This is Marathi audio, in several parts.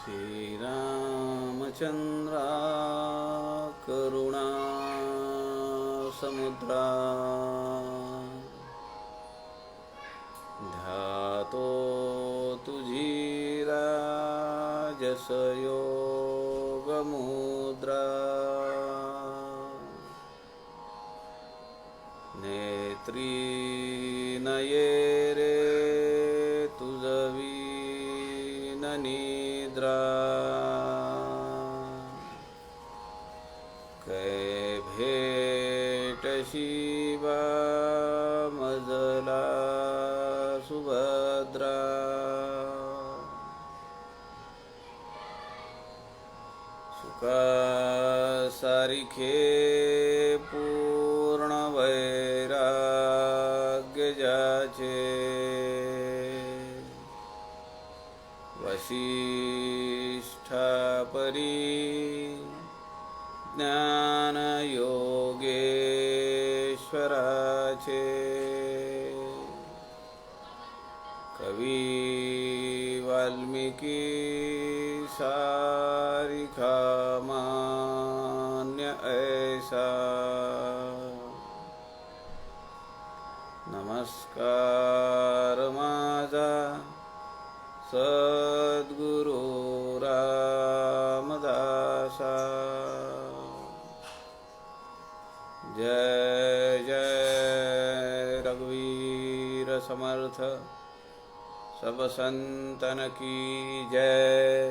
श्रीरामचन्द्रा करुणा समुद्रा ध्यातो तुझी राजसयोगमुद्रा नेत्री नये रे तुझवीन निद्रा कै भेट शिवा मजला सुभद्रा सुखा सारिखे पूर्ण वैराग्य जाचे वसिष्ठा परी ज्ञान योगेश्वराचे कवी वाल्मीकी सारिखा मान्य ऐसा नमस्कार माझा सद्गुरु रामदासा जय जय रघुवीर समर्थ सब संतन की जय।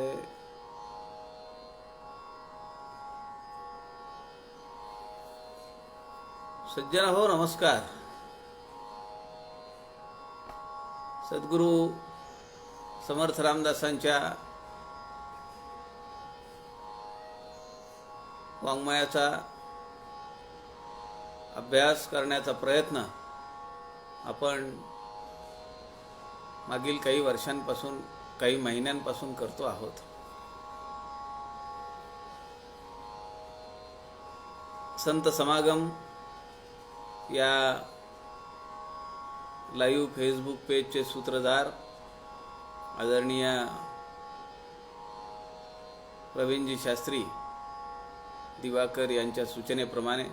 सज्जन हो नमस्कार। सद्गुरु समर्थ रामदासांच्या वाङ्मयाचा अभ्यास करण्याचा प्रयत्न आपण मागील काही वर्षांपासून काही महिन्यांपासून करतो आहोत। संत समागम या लाईव्ह फेसबुक पेजचे सूत्रधार आदरणीय प्रवीणजी शास्त्री दिवाकर यांच्या सूचनेप्रमाणे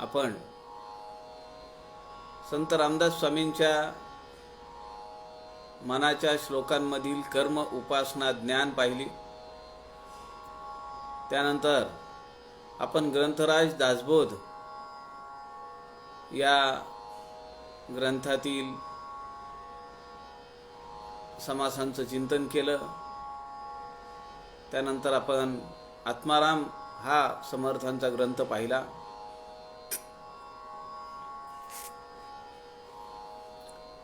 आपण संत रामदास स्वामींच्या मनाच्या श्लोकांमधील कर्म उपासना ज्ञान पाहिली। त्यानंतर आपण ग्रंथराज दासबोध या ग्रंथातील समासांचं चिंतन केलं। त्यानंतर आपण आत्माराम हा समर्थांचा ग्रंथ पाहिला।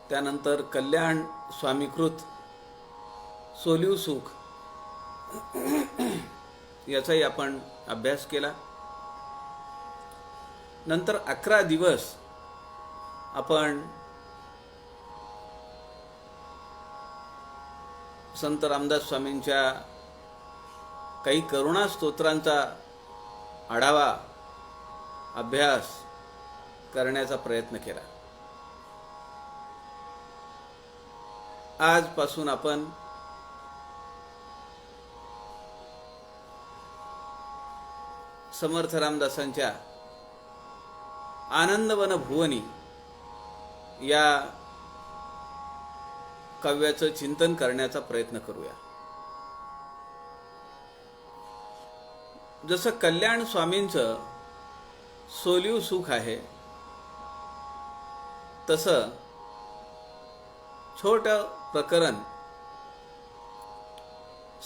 त्यानंतर कल्याण स्वामीकृत सोलिव सुख याचाही आपण अभ्यास केला। नंतर 11 दिवस आपण संत रामदास स्वामींच्या काही करुणा स्तोत्रांचा आढावा अभ्यास करण्याचा प्रयत्न केला। आजपासून आपण समर्थ रामदासांच्या आनंदवन भुवनी या काव्याचं चिंतन करण्याचा प्रयत्न करूया। जसं कल्याण स्वामींचं सोलिव सुख आहे तसं छोटं प्रकरण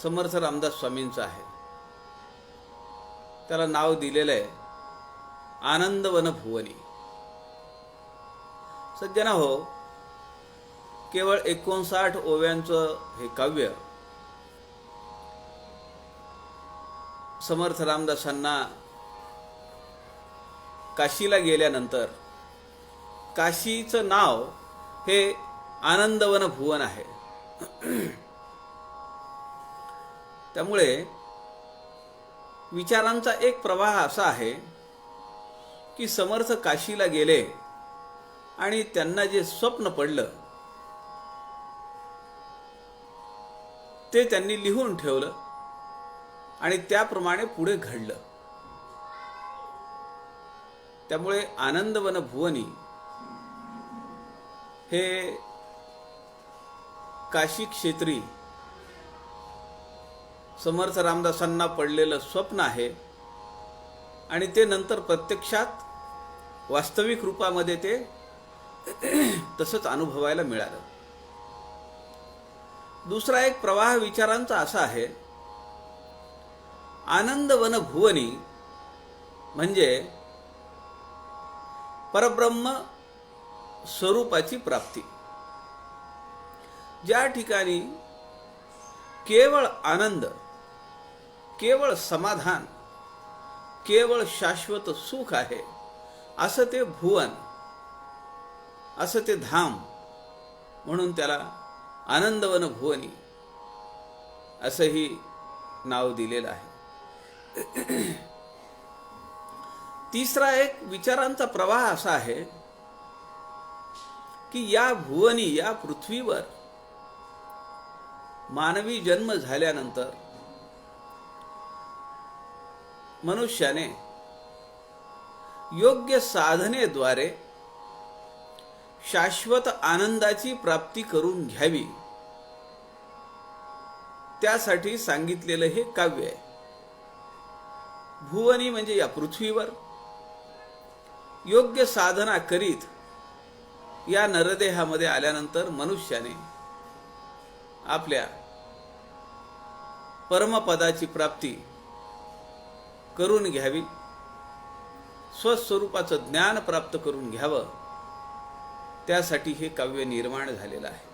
समर्थ रामदास स्वामींचं आहे। त्याला नाव दिलेलं आहे आनंदवन भुवनी। सज्जना हो, केवळ 59 ओव्यांचं हे काव्य समर्थ रामदासांना काशीला गेल्यानंतर काशीचं नाव हे आनंदवन भुवन आहे। त्यामुळे विचारांचा एक प्रवाह असा आहे की समर्थ काशीला गेले आणि त्यांना जे स्वप्न पडलं ते त्यांनी लिहून ठेवलं आणि त्याप्रमाणे पुढे घडलं. त्यामुळे आनंदवन भुवनी हे काशी क्षेत्री समर्थ रामदासांना पडलेलं स्वप्न आहे आणि ते नंतर प्रत्यक्षात वास्तविक रूपामध्ये ते तसंच अनुभवायला मिळालं. दुसरा एक प्रवाह विचारांचा असा आहे, आनंदवन भुवनी म्हणजे परब्रह्म स्वरूपाची प्राप्ती. ज्या ठिकाणी केवळ आनंद, केवळ समाधान, केवळ शाश्वत सुख आहे, असं ते भुवन, असं ते धाम, म्हणून त्याला आनंदवन भुवनी असंही नाव दिलेलं आहे. तिसरा एक विचारांचा प्रवाह असा आहे की या भुवनी, या पृथ्वीवर मानवी जन्म झाल्यानंतर मनुष्याने योग्य साधनेद्वारे शाश्वत आनंदाची प्राप्ती करून घ्यावी, त्यासाठी सांगितलेलं हे काव्य आहे. भुवनी म्हणजे या पृथ्वीवर योग्य साधना करीत या नरदेहामध्ये आल्यानंतर मनुष्याने आपल्या परमपदाची प्राप्ती करून घ्यावी, स्वस्वरूपाचं ज्ञान प्राप्त करून घ्यावं, त्यासाठी हे काव्य निर्माण झालेलं आहे.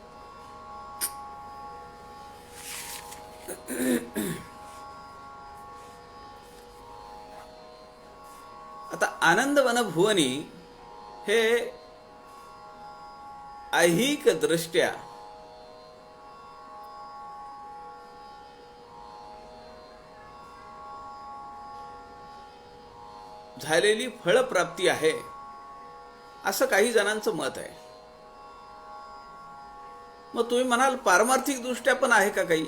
आता आनंदवन भुवनी हे ऐहिक दृष्ट्या झालेली फळप्राप्ती आहे, असं काही जणांचं मत आहे. मग तुम्ही म्हणाल पारमार्थिक दृष्ट्या पण आहे का काही?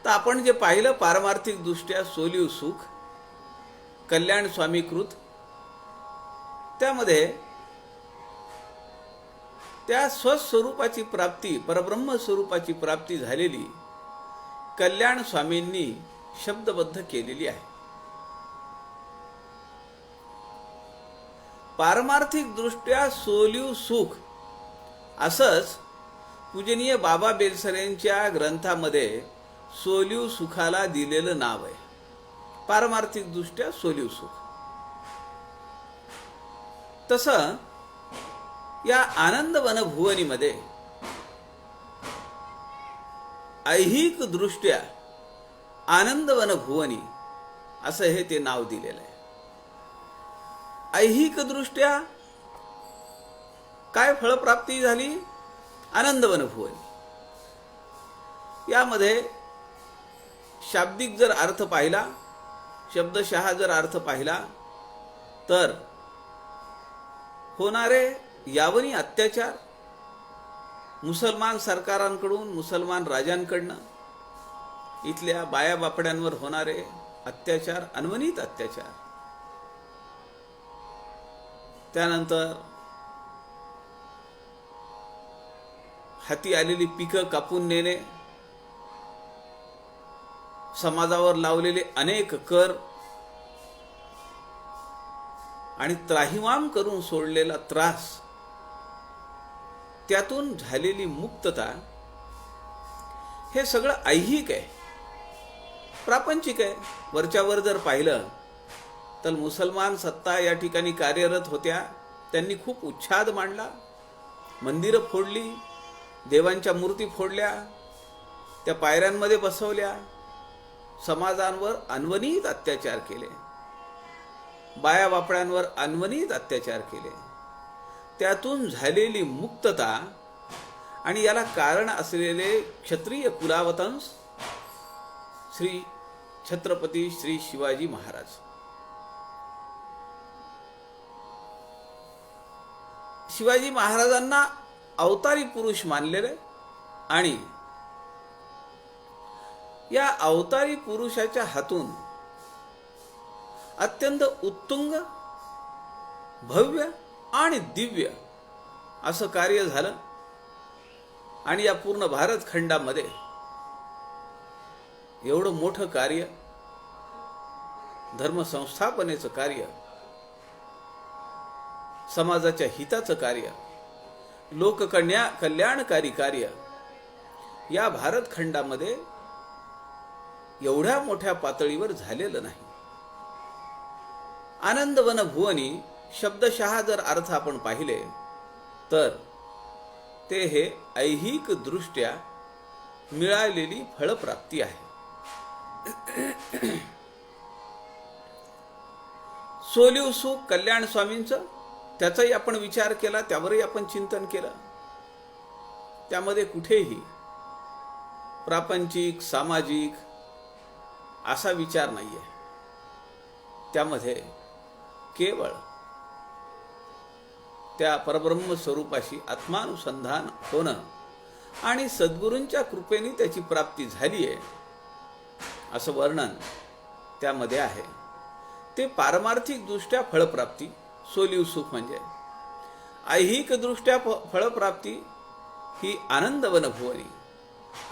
तर आपण जे पाहिलं पारमार्थिक दृष्ट्या सोलीव सुख, कल्याण स्वामीकृत, त्यामध्ये त्या स्वस्वरूपाची प्राप्ती, परब्रह्म स्वरूपाची प्राप्ती झालेली कल्याण स्वामींनी शब्दबद्ध केलेली आहे. पारमार्थिक दृष्ट्या सोलीव सुख असंच पूजनीय बाबा बेलसरेंच्या ग्रंथामध्ये सोलीव सुखाला दिलेलं नाव आहे. पारमार्थिक दृष्ट्या सोलीव सुख. तसं या आनंदवन भुवनीमध्ये ऐहिक दृष्ट्या आनंदवन भुवनी असं हे ते नाव दिलेलं आहे. ऐहिक दृष्ट्या काय फळप्राप्ती झाली? आनंदवन भुवनी. यामध्ये शाब्दिक जर अर्थ पाहिला, शब्दशः जर अर्थ पाहिला, तर होणारे यावनी अत्याचार मुसलमान सरकारांकडून, मुसलमान राजांकडनं इथल्या बाया बापड्यांवर होणारे अत्याचार, अनवनीत अत्याचार, त्यानंतर हाती आलेली पिकं कापून नेणे, समाजावर लावलेले अनेक कर आणि त्राहिमाम करून सोडलेला त्रास, त्यातून झालेली मुक्तता, हे सगळं ऐहिक आहे, प्रापंचिक आहे. वरच्यावर जर पाहिलं तर मुसलमान सत्ता या ठिकाणी कार्यरत होत्या, त्यांनी खूप उच्छाद मांडला, मंदिरं फोडली, देवांच्या मूर्ती फोडल्या, त्या पायऱ्यांमध्ये बसवल्या, समाजांवर अनवनीत अत्याचार केले, बाया बापड्यांवर अनवनीत अत्याचार केले. त्यातून झालेली मुक्तता आणि याला कारण असलेले क्षत्रिय कुलावतंस श्री छत्रपती श्री शिवाजी महाराज, शिवाजी महाराजांना अवतारी पुरुष मानलेले आणि या अवतारी पुरुषाच्या हातून अत्यंत उत्तुंग, भव्य आणि दिव्य असं कार्य झालं. आणि या पूर्ण भारत खंडामध्ये एवढं मोठं कार्य, धर्मसंस्थापनेचं कार्य, समाजाच्या हिताचं कार्य, कल्याणकारी कार्य या भारत खंडामध्ये एवढ्या मोठ्या पातळीवर झालेलं नाही. आनंदवन भुवनी शब्दशः जर अर्थ आपण पाहिले तर ते हे ऐहिक दृष्ट्या मिळालेली फळप्राप्ती आहे. सोलिव सुख कल्याण स्वामींचं, त्याचाही आपण विचार केला, त्यावरही आपण चिंतन केलं. त्यामध्ये कुठेही प्रापंचिक, सामाजिक असा विचार नाहीये. त्यामध्ये केवळ त्या परब्रह्म स्वरूपाशी आत्मानुसंधान होणं आणि सद्गुरूंच्या कृपेने त्याची प्राप्ती झाली आहे असं वर्णन त्यामध्ये आहे. ते पारमार्थिक दृष्ट्या फळप्राप्ती, सोलिव सुख म्हणजे. ऐहिक दृष्ट्या फळप्राप्ती ही आनंदवन भुवनी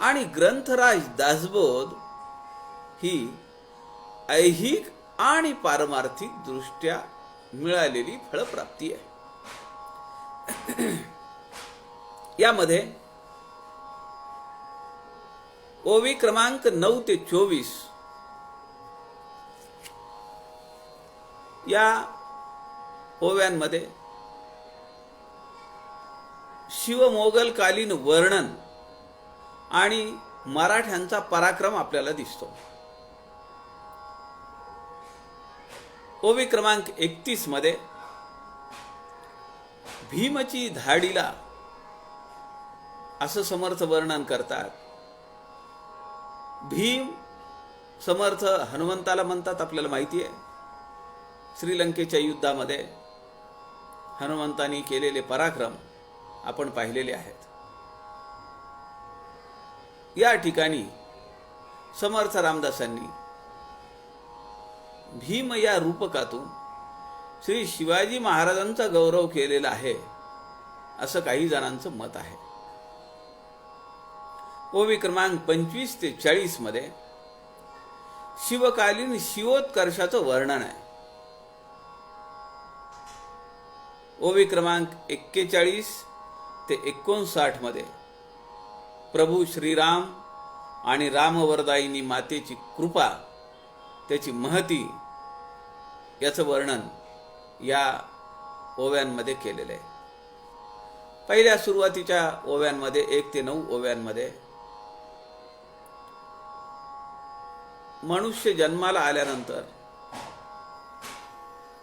आणि ग्रंथराज दासबोध ही ऐहिक आणि पारमार्थिक दृष्ट्या मिळालेली फळप्राप्ती आहे. यामध्ये ओवी क्रमांक 9 ते 24 या ओव्यांमध्ये शिवमोगलकालीन वर्णन आणि मराठ्यांचा पराक्रम आपल्याला दिसतो. ओवी क्रमांक 31 मध्ये भीमची धाडीला असं समर्थ वर्णन करतात. भीम समर्थ हनुमंताला म्हणतात, आपल्याला माहिती आहे. श्रीलंकेच्या युद्धामध्ये हनुमंतांनी केलेले पराक्रम आपण पाहिलेले आहेत. या ठिकाणी समर्थ रामदासांनी भीम या रूपकातून श्री शिवाजी महाराजांचा गौरव केलेला आहे असं काही जणांचं मत आहे. ओवी क्रमांक 25 ते 40 मध्ये शिवकालीन शिवोत्कर्षाचं वर्णन आहे. ओवी क्रमांक 41 ते 59 मध्ये प्रभू श्रीराम आणि रामवरदायिनी मातेची कृपा, त्याची महती याचं वर्णन या ओव्यांमध्ये केलेलं आहे. पहिल्या सुरुवातीच्या ओव्यांमध्ये 1 ते 9 ओव्यांमध्ये मनुष्य जन्माला आल्यानंतर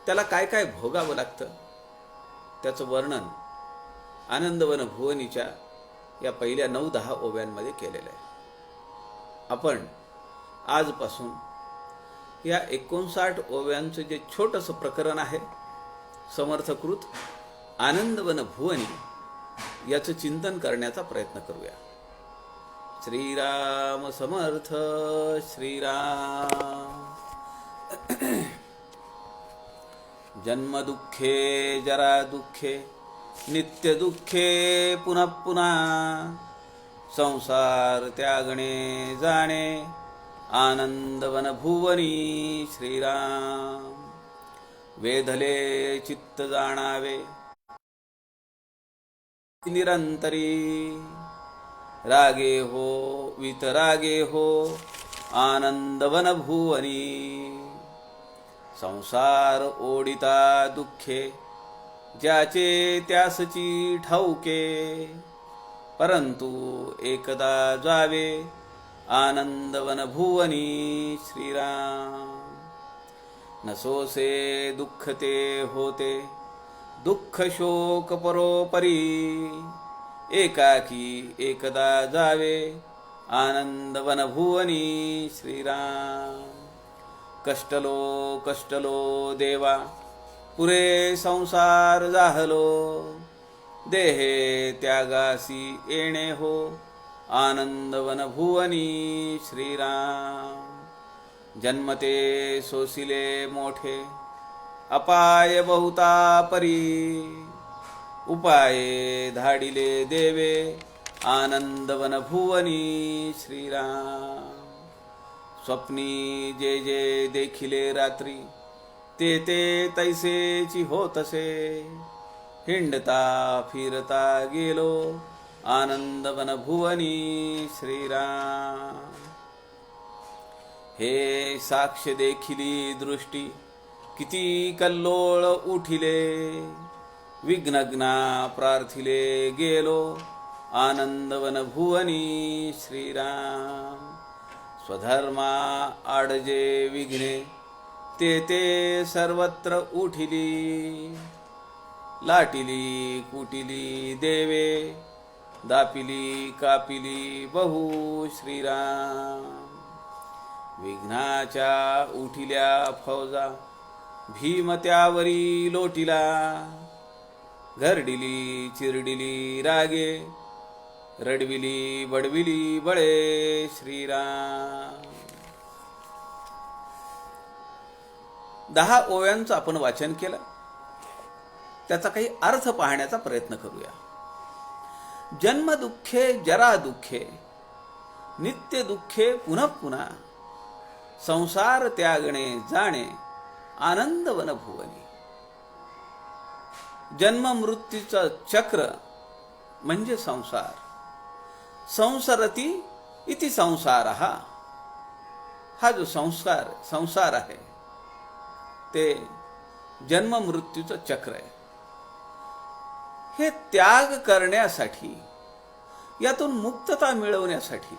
त्याला काय काय भोगावं लागतं त्याचं वर्णन आनंदवन भुवनीच्या या पहिल्या 9-10 ओव्यांमध्ये केलेलं आहे. आपण आजपासून या 59 ओव्यांचं जे छोटंसं प्रकरण आहे समर्थकृत आनंदवन भुवनी याचं चिंतन करण्याचा प्रयत्न करूया. श्रीराम समर्थ. श्रीराम. जन्म दुःखे जरा दुःखे नित्य दुःखे पुनः पुन्हा संसार त्यागणे जाणे आनंदवन भुवनी. श्रीराम. वेधले चित्त जाणावे निरंतरी रागे हो वितरागे हो आनंदवन भुवनी. संसार ओढिता दुःखे ज्याचे त्यासची ठाऊके परंतु एकदा जावे आनंदवन भुवनी. श्रीराम. नसोसे दुःख ते होते दुःख शोक परोपरी एकाकी एकदा जावे आनंदवन भुवनी. श्रीराम. कष्टलो कष्टलो देवा पुरे संसार जाहलो देहे त्यागासी येणे हो आनंदवन भुवनी श्रीराम। जन्मते सोसिले मोठे अपाय बहुता परी, उपाये धाडिले देवे आनंदवन भुवनी श्रीराम। स्वप्नी जे जे देखिले रात्री, ते ते तैसेची होतसे, हिंडता फिरता गेलो आनंदवन भुवनी श्रीराम। हे साक्ष देखिली दृष्टी, किती कल्लोळ उठिले, विघ्नग्ना प्रार्थिले गेलो आनंदवन भुवनी श्रीराम। स्वधर्मा आडजे विघ्ने, ते ते सर्वत्र उठिली, लाटिली कुटिली देवे, दापिली कापिली बहु श्रीराम। विघ्नाच्या उठिल्या फौजा, भीम त्यावरी लोटिला, घरडिली चिरडिली रागे, रडविली बडविली बळे श्रीराम। 10 ओव्यांचं आपण वाचन केलं, त्याचा काही अर्थ पाहण्याचा प्रयत्न करूया। जन्म दुःखे जरा दुःखे, नित्य दुःखे पुनः पुन्हा, संसार त्यागणे जाणे आनंदवन भुवनी। जन्म मृत्यूचं चक्र म्हणजे संसार, संसरती इति संसारः, हा जो संसार आहे ते जन्म मृत्यूचं चक्र आहे। हे त्याग करण्यासाठी, यातून मुक्तता मिळवण्यासाठी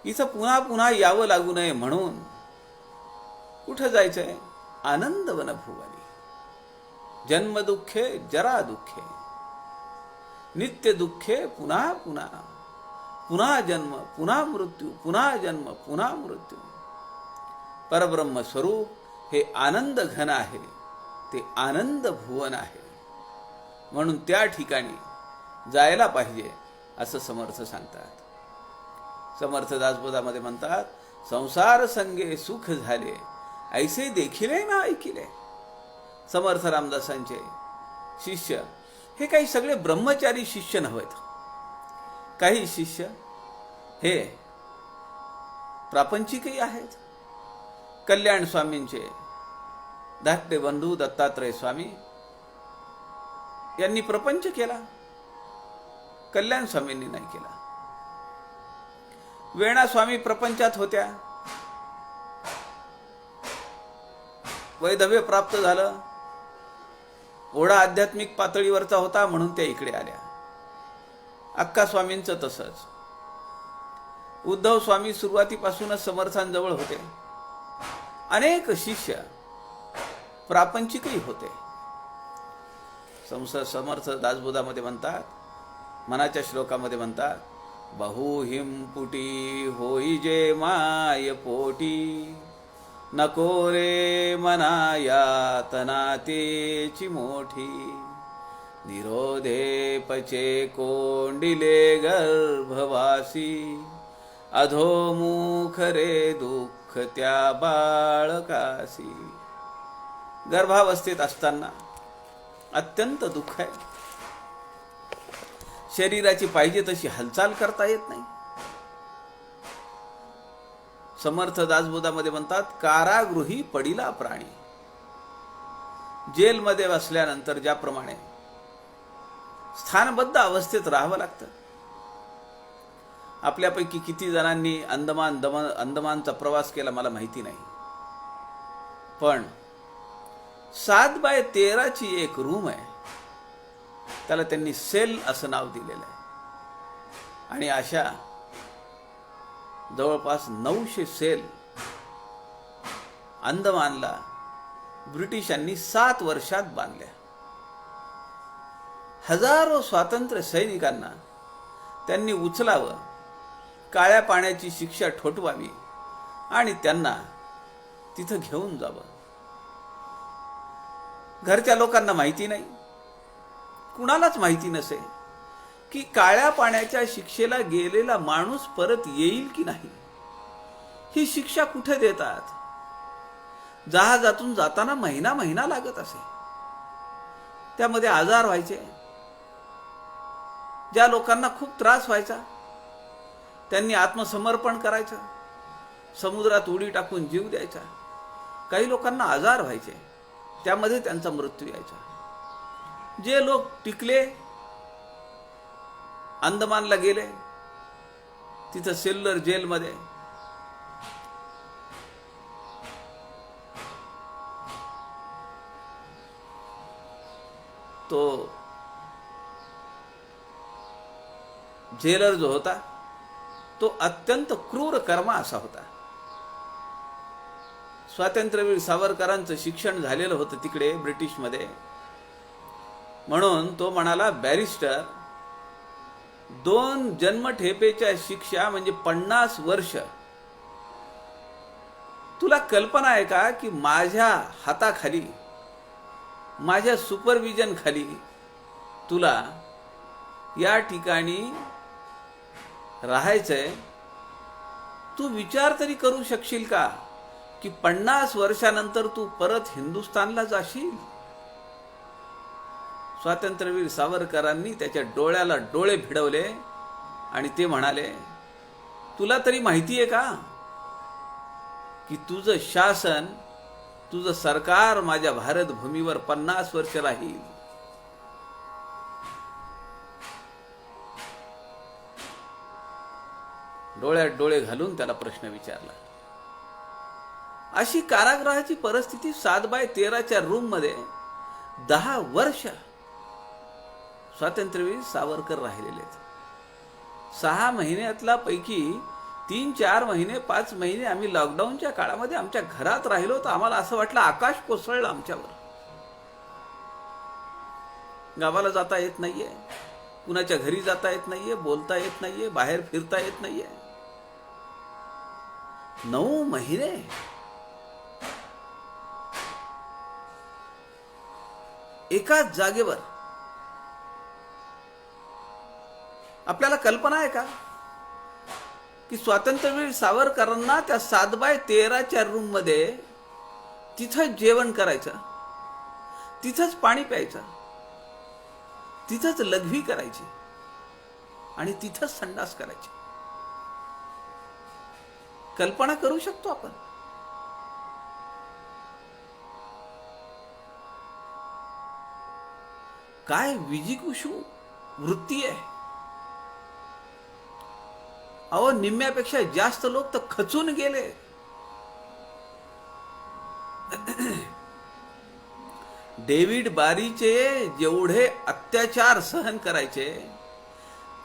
इथं पुन्हा पुन्हा यावं लागू नये म्हणून कुठं जायचंय? आनंदवन भुवनी। जन्म दुःखे जरा दुःखे, नित्य दुःखे पुन्हा पुन्हा, पुन्हा जन्म पुन्हा मृत्यू, पुन्हा जन्म पुन्हा मृत्यू। परब्रह्म स्वरूप हे आनंद घन आहे, ते आनंद भुवन आहे, म्हणून त्या ठिकाणी जायला पाहिजे असं समर्थ सांगतात। समर्थ दासबोधामध्ये म्हणतात, संसार संगे सुख झाले, ऐसे देखिले ना ऐकिले। समर्थ रामदासांचे शिष्य हे काही सगळे ब्रह्मचारी शिष्य नव्हेत। काही शिष्य हे प्रापंचिकही आहेत। कल्याण स्वामींचे धाकटे बंधू दत्तात्रय स्वामी यांनी प्रपंच केला, कल्याण स्वामींनी नाही केला। वेणा स्वामी प्रपंचात होत्या, वैधव्य प्राप्त झालं, ओढा आध्यात्मिक पातळीवरचा होता म्हणून त्या इकडे आल्या। अक्का स्वामींचं तसंच। उद्धव स्वामी सुरुवातीपासूनच समर्थांजवळ होते। अनेक शिष्य प्रापंचिकही होते। समर्थ दासबोधामध्ये म्हणतात, मनाच्या श्लोकामध्ये म्हणतात, बहुहिम पुटी होई जे माय पोटी, नको रे मना यातना तेची मोठी, निरोधे पचे कोंडिले गर्भवासी, अधोमुख रे दुःख त्या बाळकासी। गर्भावस्थेत असताना अत्यंत दुःख आहे, शरीराची पाहिजे तशी हालचाल करता येत नाही। समर्थ दासबोधामध्ये म्हणतात, कारागृही पडिला प्राणी। जेलमध्ये बसल्यानंतर ज्याप्रमाणे स्थानबद्ध अवस्थेत राहावं लागतं। आपल्यापैकी किती जणांनी अंदमानचा प्रवास केला मला माहिती नाही, पण 7x13ची एक रूम आहे, त्याला त्यांनी सेल असं नाव दिलेलं आहे। आणि अशा जवळपास 900 सेल अंदमानला ब्रिटिशांनी 7 वर्षात बांधल्या। हजारो स्वातंत्र्य सैनिकांना त्यांनी उचलावं, काळ्या पाण्याची शिक्षा ठोठवावी आणि त्यांना तिथं घेऊन जावं। घरच्या लोकांना माहिती नाही, कुणालाच माहिती नसे की काळ्या पाण्याच्या शिक्षेला गेलेला माणूस परत येईल की नाही, ही शिक्षा कुठे देतात? जहाजातून जाताना महिना महिना लागत असे, त्यामध्ये आजार व्हायचे, ज्या लोकांना खूप त्रास व्हायचा त्यांनी आत्मसमर्पण करायचं, समुद्रात उडी टाकून जीव द्यायचा. काही लोकांना आजार व्हायचे, त्यामध्ये त्यांचा मृत्यू यायचा. जे लोक टिकले, अंदमानला गेले, तिथं सेल्युलर जेलमध्ये तो जेलर जो होता तो अत्यंत क्रूर कर्मा असा होता. स्वातंत्र्यवीर सावरकरांचं शिक्षण झालेलं होतं तिकडे ब्रिटिशमध्ये, म्हणून तो म्हणाला, बॅरिस्टर, 2 जन्मठेपेच्या शिक्षा म्हणजे 50 वर्ष. तुला कल्पना आहे का की माझ्या हाताखाली, माझ्या सुपरविजन खाली तुला या ठिकाणी राहायचंय? तू विचार तरी करू शकशील का की 50 वर्षानंतर तू परत हिंदुस्थानला जाशील? स्वातंत्र्यवीर सावरकरांनी त्याच्या डोळ्याला डोळे भिडवले आणि ते म्हणाले, तुला तरी माहिती आहे का की तुझं शासन, तुझं सरकार माझ्या भारत भूमीवर 50 वर्ष राहील? डोळ्यात डोळे घालून त्याला प्रश्न विचारला. अशी कारागृहाची परिस्थिती 7x13च्या रूम मध्ये 10 वर्ष स्वातंत्र्यवीर सावरकर राहिलेले. 6 महिन्यातला पैकी 3-4 महिने, 5 महिने आम्ही लॉकडाऊनच्या काळामध्ये आमच्या घरात राहिलो, तर आम्हाला असं वाटलं आकाश कोसळलं आमच्यावर. गावाला जाता येत नाहीये, कुणाच्या घरी जाता येत नाहीये, बोलता येत नाहीये, बाहेर फिरता येत नाहीये. 9 महिने एकाच जागेवर. आपल्याला कल्पना आहे का की स्वातंत्र्यवीर सावरकरांना त्या 7x13च्या रूम मध्ये तिथंच जेवण करायचं, तिथंच पाणी प्यायचं, तिथंच लघवी करायची आणि तिथंच संडास करायची? कल्पना करू शकतो आपण? काय विजिगुषू वृत्ती आहे. अहो, निम्म्यापेक्षा जास्त लोक तर खचून गेले. डेव्हिड बारीचे जेवढे अत्याचार सहन करायचे,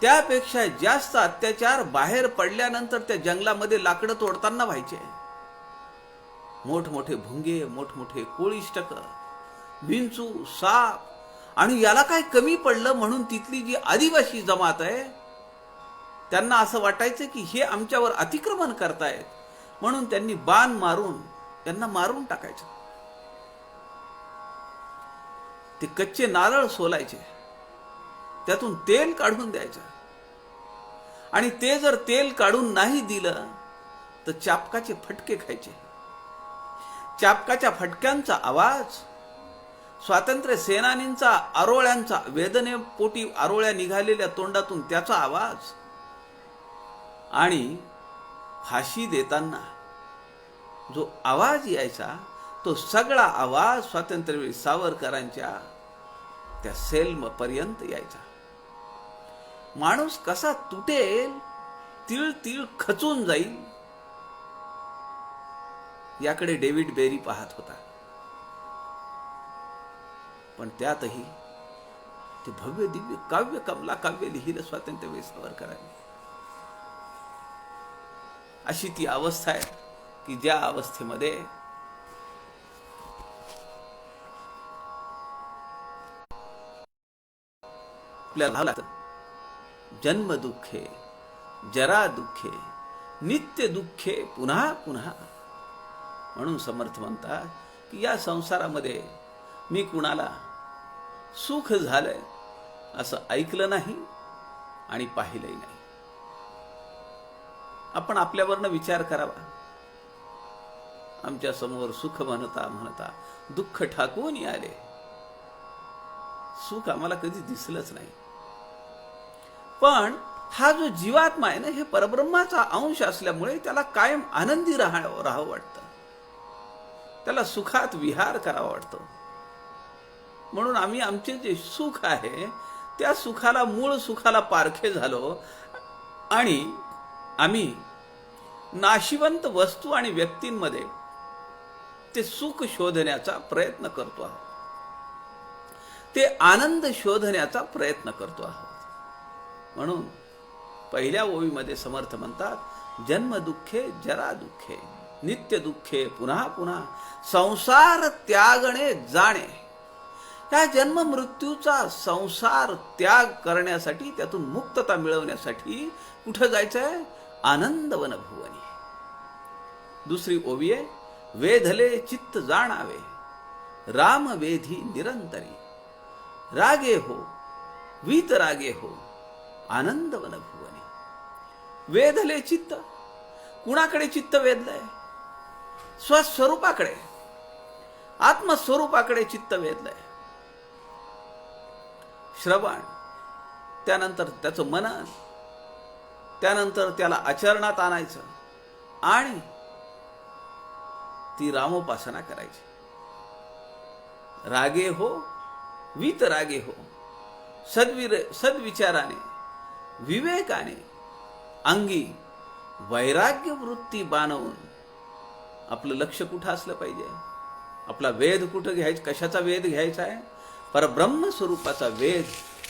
त्यापेक्षा जास्त अत्याचार बाहेर पडल्यानंतर त्या जंगलामध्ये लाकडं तोडताना व्हायचे. मोठमोठे भुंगे, मोठमोठे कोळीष्टक, विंचू, साप. आणि याला काय कमी पडलं म्हणून तिथली जी आदिवासी जमात आहे त्यांना असं वाटायचं की हे आमच्यावर अतिक्रमण करतायत, म्हणून त्यांनी बाण मारून त्यांना मारून टाकायचं. ते कच्चे नारळ सोलायचे, त्यातून तेल काढून द्यायचं, आणि ते जर तेल काढून नाही दिलं तर चापकाचे फटके खायचे. चापकाच्या फटक्यांचा आवाज, स्वातंत्र्य सेनानींचा आरोळ्यांचा, वेदनेपोटी आरोळ्या निघालेल्या तोंडातून त्याचा आवाज, आणि फाशी देताना जो आवाज यायचा तो सगळा आवाज स्वातंत्र्यवीर सावरकरांच्या त्या सेलपर्यंत यायचा. माणूस कसा तुटेल, तीळ तीळ खचून जाईल, याकडे डेव्हिड बेरी पाहत होता. पण त्यातही ते भव्य दिव्य काव्य, कमला काव्य लिहिलं स्वातंत्र्यवीर सावरकरांनी. अशी ती अवस्था आहे की ज्या अवस्थेमध्ये आपल्याला जन्म दुःखे, जरा दुःखे, नित्य दुःखे पुन्हा पुन्हा. म्हणून समर्थ म्हणतात की या संसारामध्ये मी कुणाला सुख झालंय असं ऐकलं नाही, आणि पाहिलंही नाही. आपण आपल्यावरनं विचार करावा. आमच्या समोर सुख म्हणता म्हणता दुःख ठाकून आले. सुख आम्हाला कधी दिसलंच नाही. पण हा जो जीवात्मा आहे ना, हे परब्रह्माचा अंश असल्यामुळे त्याला कायम आनंदी राहावं वाटतं. त्याला सुखात विहार करावा वाटतो. म्हणून आम्ही आमचे जे सुख आहे त्या सुखाला, मूळ सुखाला पारखे झालो आणि आम्ही नाशिवंत वस्तू आणि व्यक्तींमध्ये ते सुख शोधण्याचा प्रयत्न करतो आहोत. ते आनंद शोधण्याचा प्रयत्न करतो आहोत. म्हणून पहिल्या ओवीमध्ये समर्थ म्हणतात, जन्म दुःखे जरा दुःखे नित्य दुःखे पुन्हा पुन्हा संसार त्यागणे जाणे. या जन्म मृत्यूचा संसार त्याग करण्यासाठी, त्यातून मुक्तता मिळवण्यासाठी कुठं जायचंय? आनंद वनभुवनी. दुसरी ओवी आहे, वेधले चित्त जाणावे राम वेधी निरंतरी. रागे हो वीत रागे हो आनंद वनभुवनी. वेधले चित्त, कुणाकडे चित्त वेधलंय? स्वस्वरूपाकडे, आत्मस्वरूपाकडे चित्त वेधलंय. श्रवण, त्यानंतर त्याचं मनन, त्यानंतर त्याला आचरणात आणायचं आणि ती रामोपासना करायची. रागे हो वीत रागे हो, सद्विचाराने विवेकाने अंगी वैराग्य वृत्ती बाणवून. आपलं लक्ष कुठं असलं पाहिजे? आपला वेध कुठं घ्यायचा? कशाचा वेध घ्यायचा आहे? परब्रह्म स्वरूपाचा वेध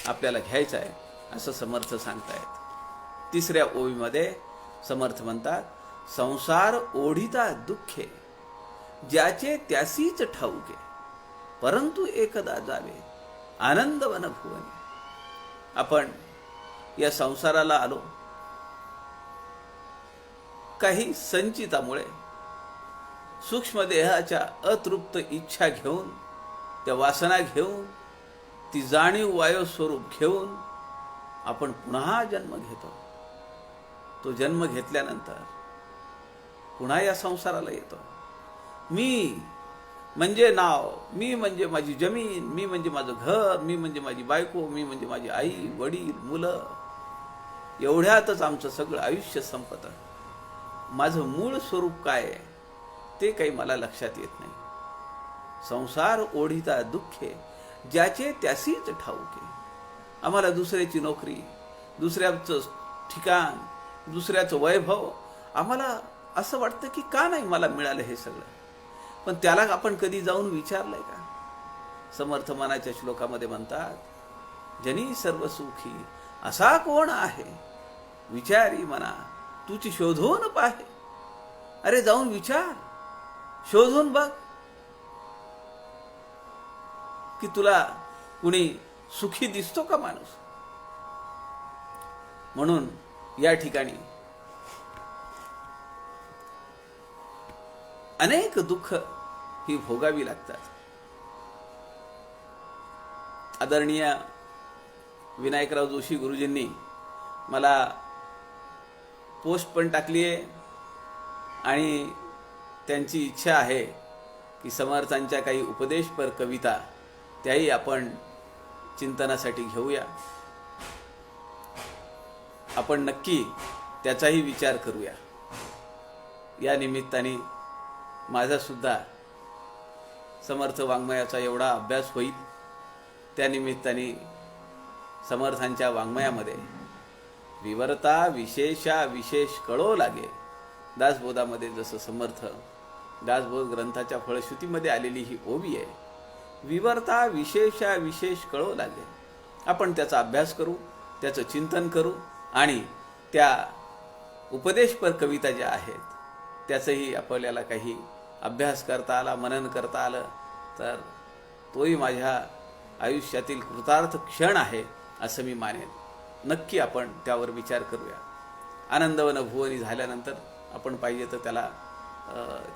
आपल्याला घ्यायचा आहे, असं समर्थ सांगतायत. तिसऱ्या ओवीमध्ये समर्थ म्हणतात, संसार ओढिता दुःखे ज्याचे त्यासीच ठाऊके परंतु एकदा जावे आनंद वनभुवनी. आपण या संसाराला आलो काही संचितामुळे, सूक्ष्म देहाच्या अतृप्त इच्छा घेऊन, त्या वासना घेऊन, ती जाणीव वायू स्वरूप घेऊन आपण पुन्हा जन्म घेतो. तो जन्म घेतल्यानंतर पुन्हा या संसाराला येतो. मी म्हणजे नाव, मी म्हणजे माझी जमीन, मी म्हणजे माझं घर, मी म्हणजे माझी बायको, मी म्हणजे माझी आई वडील मुलं. एवढ्यातच आमचं सगळं आयुष्य संपतं. माझं मूळ स्वरूप काय आहे ते काही मला लक्षात येत नाही. संसार ओढिता दुःखे ज्याचे त्यासीच ठाऊके. आम्हाला दुसऱ्याची नोकरी, दुसऱ्याचं ठिकाण, दुसऱ्याचं वैभव, आम्हाला असं वाटतं की का नाही मला मिळालं हे सगळं. पण त्याला आपण कधी जाऊन विचारलंय का? समर्थ मनाच्या श्लोकामध्ये म्हणतात, जनी सर्व सुखी असा कोण आहे, विचारी मना तुची शोधून पाहे. अरे जाऊन विचार, शोधून बघ की तुला कुणी सुखी दिसतो का माणूस. म्हणून या ठिकाणी अनेक दुःख ही भोगावी लागतात. आदरणीय विनायकराव जोशी गुरुजींनी मला पोस्ट पण टाकली आहे आणि त्यांची इच्छा आहे की समर्थांच्या काही उपदेशपर कविता त्याही आपण चिंतनासाठी घेऊया. आपण नक्की त्याचाही विचार करूया. या निमित्ताने माझा सुद्धा समर्थ वाङ्मयाचा एवढा अभ्यास होईल. त्या निमित्ताने समर्थांच्या वाङ्मयामध्ये विवरता विशेषा विशेष कळो लागे. दासबोधामध्ये जसं समर्थ दासबोध ग्रंथाच्या फळश्रुतीमध्ये आलेली ही ओवी आहे, विवरता विशेषा विशेष कळो लागे. आपण त्याचा अभ्यास करू, त्याचं चिंतन करू आणि त्या उपदेशपर कविता ज्या आहेत त्याचंही आपल्याला काही अभ्यास करता आला, मनन करता आलं तर तोही माझ्या आयुष्यातील कृतार्थ क्षण आहे असं मी मानेन. नक्की आपण त्यावर विचार करूया. आनंदवन भुवनी झाल्यानंतर आपण पाहिजे तर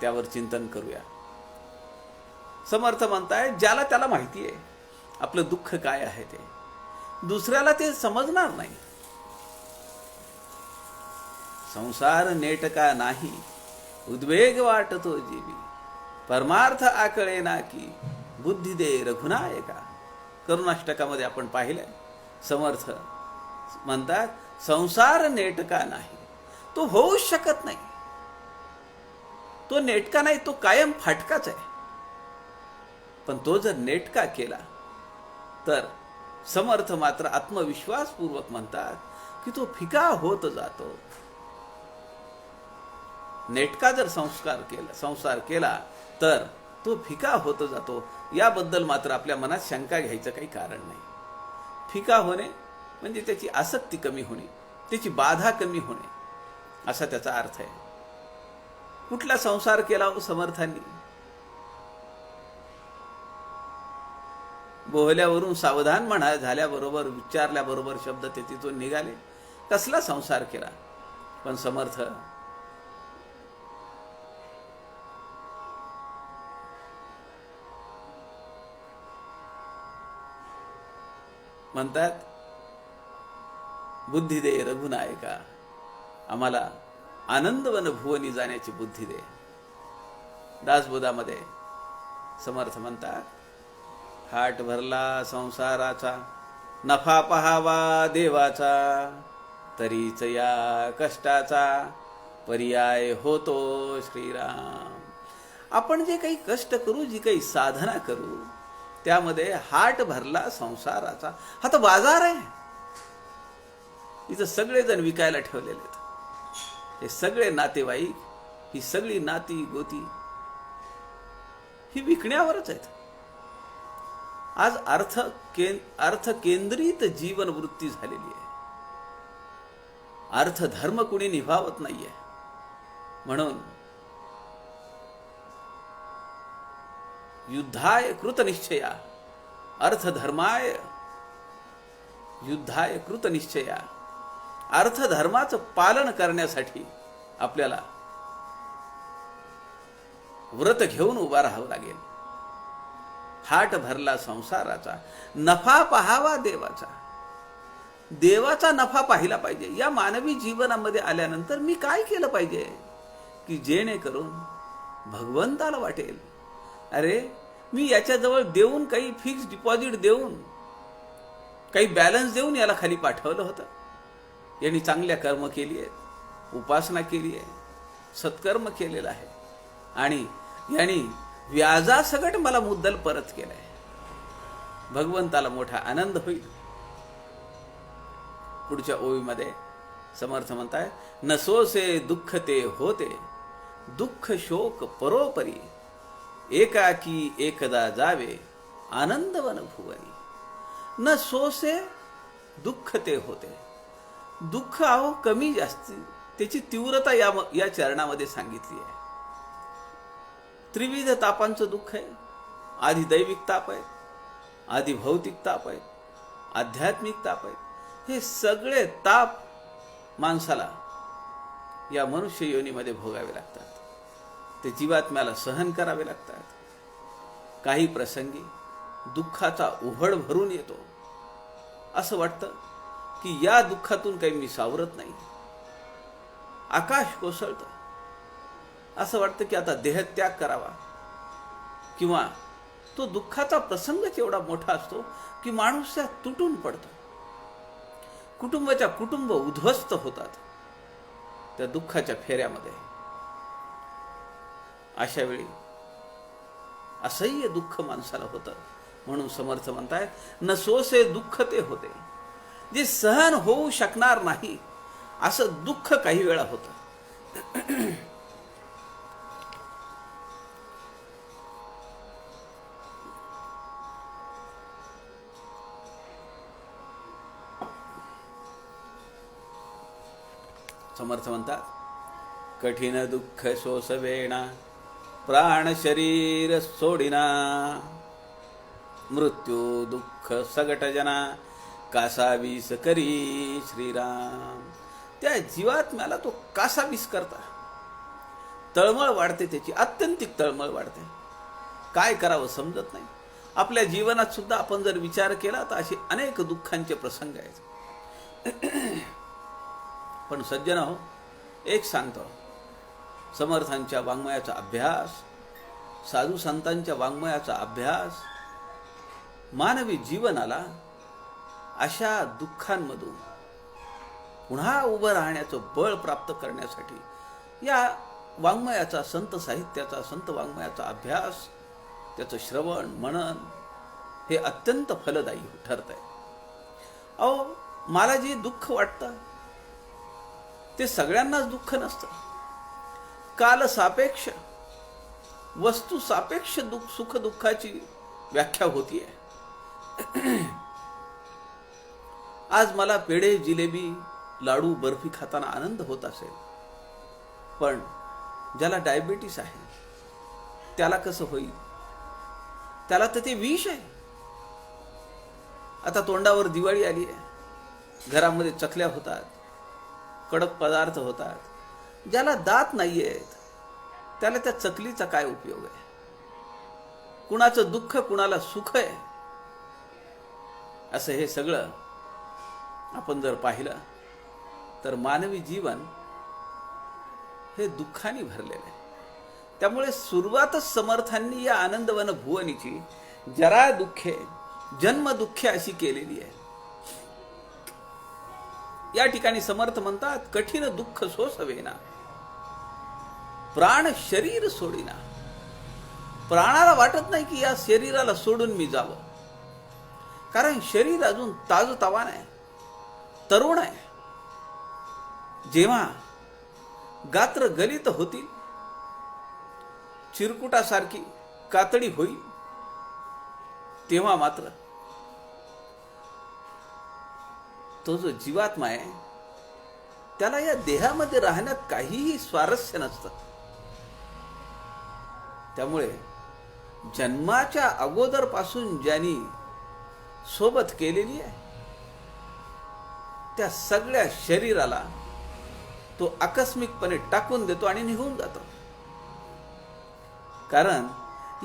त्यावर चिंतन करूया. समर्थ म्हणताय, ज्याला त्याला माहिती आहे आपलं दुःख काय आहे ते, दुसऱ्याला ते समजणार नाही. संसार नेटका नाही, उद्वेग वाटतो जीवी, परमार्थ आकळे ना की, बुद्धी दे रघुनायका. करुणाष्टकामध्ये आपण पाहिलंय, समर्थ म्हणतात संसार नेटका नाही, तो होऊच शकत नाही. तो नेटका नाही, तो कायम फाटकाच आहे. पण तो जर नेटका केला तर समर्थ मात्र आत्मविश्वासपूर्वक म्हणतात की तो फिका होत जातो. नेटका जर संसार केला तर तो फिका होत जातो. याबद्दल मात्र आपल्या मनात शंका घ्यायचं काही कारण नाही. फिका होणे म्हणजे त्याची आसक्ती कमी होणे, त्याची बाधा कमी होणे, असा त्याचा अर्थ आहे. कुठला संसार केला हो समर्थांनी? बोहल्यावरून सावधान म्हणा झाल्याबरोबर, विचारल्याबरोबर शब्द ते तिथून निघाले. कसला संसार केला? पण समर्थ म्हणतात, बुद्धी दे रघुनायका, आम्हाला आनंदवन भुवनी जाण्याची बुद्धी दे. दासबोधामध्ये समर्थ म्हणतात, हाट भरला संसाराचा, नफा पहावा देवाचा, तरीच या कष्टाचा पर्याय होतो श्रीराम. आपण जे काही कष्ट करू, जी काही साधना करू, त्यामध्ये हाट भरला संसाराचा. हा तर बाजार आहे. इथं सगळेजण विकायला ठेवलेले आहेत. हे सगळे नातेवाईक, ही सगळी नाती गोती ही विकण्यावरच आहेत. आज अर्थ केंद्रित जीवन वृत्ती झालेली आहे. अर्थ धर्म कुणी निभावत नाहीये. म्हणून युद्धाय कृतनिश्चया, अर्थधर्माय युद्धाय कृतनिश्चया. अर्थधर्माचं पालन करण्यासाठी आपल्याला व्रत घेऊन उभा राहावं लागेल. हाट भरला संसाराचा, नफा पहावा देवाचा. देवाचा नफा पाहिला पाहिजे. या मानवी जीवनामध्ये आल्यानंतर मी काय केलं पाहिजे की जेणेकरून भगवंताला वाटेल, अरे मी याच्याजवळ देऊन, काही फिक्स डिपॉझिट देऊन, काही बॅलन्स देऊन याला खाली पाठवलं होतं. यांनी चांगल्या कर्म केली आहेत, उपासना केली आहे, सत्कर्म केलेलं आहे, आणि यांनी व्याजासकट मला मुद्दल परत केलंय. भगवंताला मोठा आनंद होईल. पुढच्या ओळीमध्ये समर्थ म्हणताय, नसोसे दुःख ते होते, दुःख शोक परोपरी, एकाकी एकदा जावे आनंदवन भुवनी. न सोसे दुःख ते होते. दुःख अहो कमी जास्ती, त्याची तीव्रता या चरणामध्ये सांगितली आहे. त्रिविध तापांचं दुःख आहे. आधी दैविक ताप आहे, आधी भौतिक ताप आहे, आध्यात्मिक ताप आहे. हे सगळे ताप माणसाला या मनुष्य योनीमध्ये भोगावे लागतात. ते जीवात्म्याला सहन करावे लागतात. काही प्रसंगी दुःखाचा उव्हळ भरून येतो. असं वाटतं की या दुःखातून काही मी सावरत नाही. आकाश कोसळतं. असं वाटतं की आता देहत्याग करावा. किंवा तो दुःखाचा प्रसंगच एवढा मोठा असतो की माणूस त्या तुटून पडतो. कुटुंब उद्ध्वस्त होतात त्या दुःखाच्या फेऱ्यामध्ये. अशा वेळी असह्य दुःख माणसाला होतं. म्हणून समर्थ म्हणतायत, न सोसे दुःख ते होते. जे सहन होऊ शकणार नाही असं दुःख काही वेळा होतं. समर्थ म्हणतात, कठीण दुःख सोसवेणा, प्राण शरीर सोडिना, मृत्यू दुःख सगट जना, कासावीस करी श्रीराम. त्या जीवात्म्याला तो कासावीस करता. तळमळ वाढते, त्याची आत्यंतिक तळमळ वाढते. काय करावं समजत नाही. आपल्या जीवनात सुद्धा आपण जर विचार केला तर असे अनेक दुःखांचे प्रसंग आहेत. पण सज्जन हो, एक सांगतो, समर्थांच्या वाङ्मयाचा अभ्यास, साधू संतांच्या वाङ्मयाचा अभ्यास मानवी जीवनाला अशा दुःखांमधून पुन्हा उभं राहण्याचं बळ प्राप्त करण्यासाठी या वाङ्मयाचा, संत साहित्याचा, संत वाङ्मयाचा अभ्यास, त्याचं श्रवण मनन हे अत्यंत फलदायी ठरत आहे. अहो, मला जे दुःख वाटतं ते सगळ्यांनाच दुःख नसतं. काल सापेक्ष, वस्तू सापेक्ष सुख दुःखाची व्याख्या होतीये. आज मला पेढे, जिलेबी, लाडू, बर्फी खाताना आनंद होत असेल, पण ज्याला डायबिटीस आहे त्याला कसं होईल? त्याला तर ते विष आहे. आता तोंडावर दिवाळी आली आहे, घरामध्ये चकल्या होतात, कडक पदार्थ होतात. ज्याला दात नाही आहेत त्याला त्या चकलीचा काय उपयोग आहे? कुणाचं दुःख कुणाला सुख आहे, असं हे सगळं आपण जर पाहिलं तर मानवी जीवन हे दुःखाने भरलेलं आहे. त्यामुळे सुरुवातच समर्थांनी या आनंदवन भुवनीची जरा दुःखे जन्म दुःखे अशी केलेली आहे. या ठिकाणी समर्थ म्हणतात, कठीण दुःख सोसवेना, प्राण शरीर सोडीना. प्राणाला वाटत नाही की या शरीराला सोडून मी जावं, कारण शरीर अजून ताजतवान आहे, तरुण आहे. जेव्हा गात्र गलित होतील, चिरकुटासारखी कातडी होईल, तेव्हा मात्र तो जो जीवात्मा आहे त्याला या देहामध्ये राहण्यात काहीही स्वारस्य नसतं. त्यामुळे जन्माच्या अगोदरपासून ज्यांनी सोबत केलेली आहे त्या सगळ्या शरीराला तो आकस्मिकपणे टाकून देतो आणि निघून जातो. कारण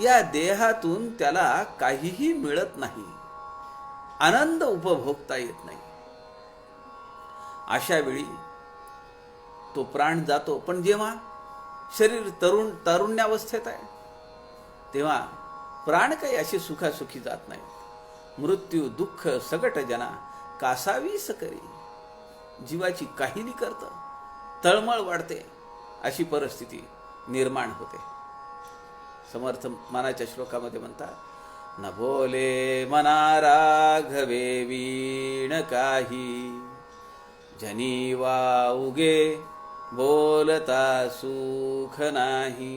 या देहातून त्याला काहीही मिळत नाही, आनंद उपभोगता येत नाही. अशा वेळी तो प्राण जातो. पण जेव्हा शरीर तारुण्यावस्थेत आहे तेव्हा प्राण काही असे सुखासुखी जात नाही. मृत्यू दुःख सगट जना कासावीस करी. जीवाची काहिली करतं, तळमळ वाढते, अशी परिस्थिती निर्माण होते. समर्थ मानाच्या श्लोकामध्ये म्हणतात, न बोले मना राघवे वीण काही, जनी वा उगे बोलता सुख नाही.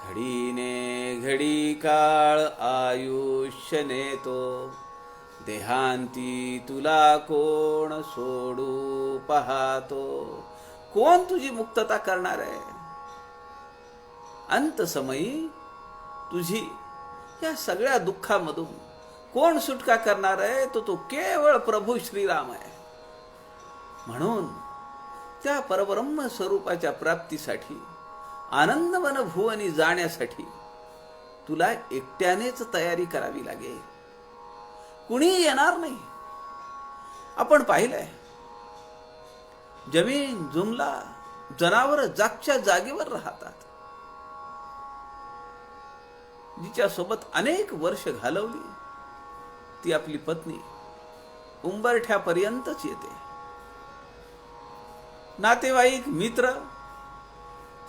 घडीने घडी काळ आयुष्य नेतो, देहांती तुला कोण सोडू पाहतो. कोण तुझी मुक्तता करणार आहे? अंतसमयी तुझी या सगळ्या दुःखामधून कोण सुटका करणार आहे? तो केवळ प्रभू श्रीराम आहे. म्हणून त्या परब्रह्म स्वरूपाच्या प्राप्तीसाठी, आनंदवन भुवनी जाण्यासाठी तुला एकट्यानेच तयारी करावी लागेल. कुणी येणार नाही. आपण पाहिलंय, जमीन जुमला जनावर जागच्या जागेवर राहतात. जिच्या सोबत अनेक वर्ष घालवली ती आपली पत्नी उंबरठ्यापर्यंतच येते. नातेवाईक मित्र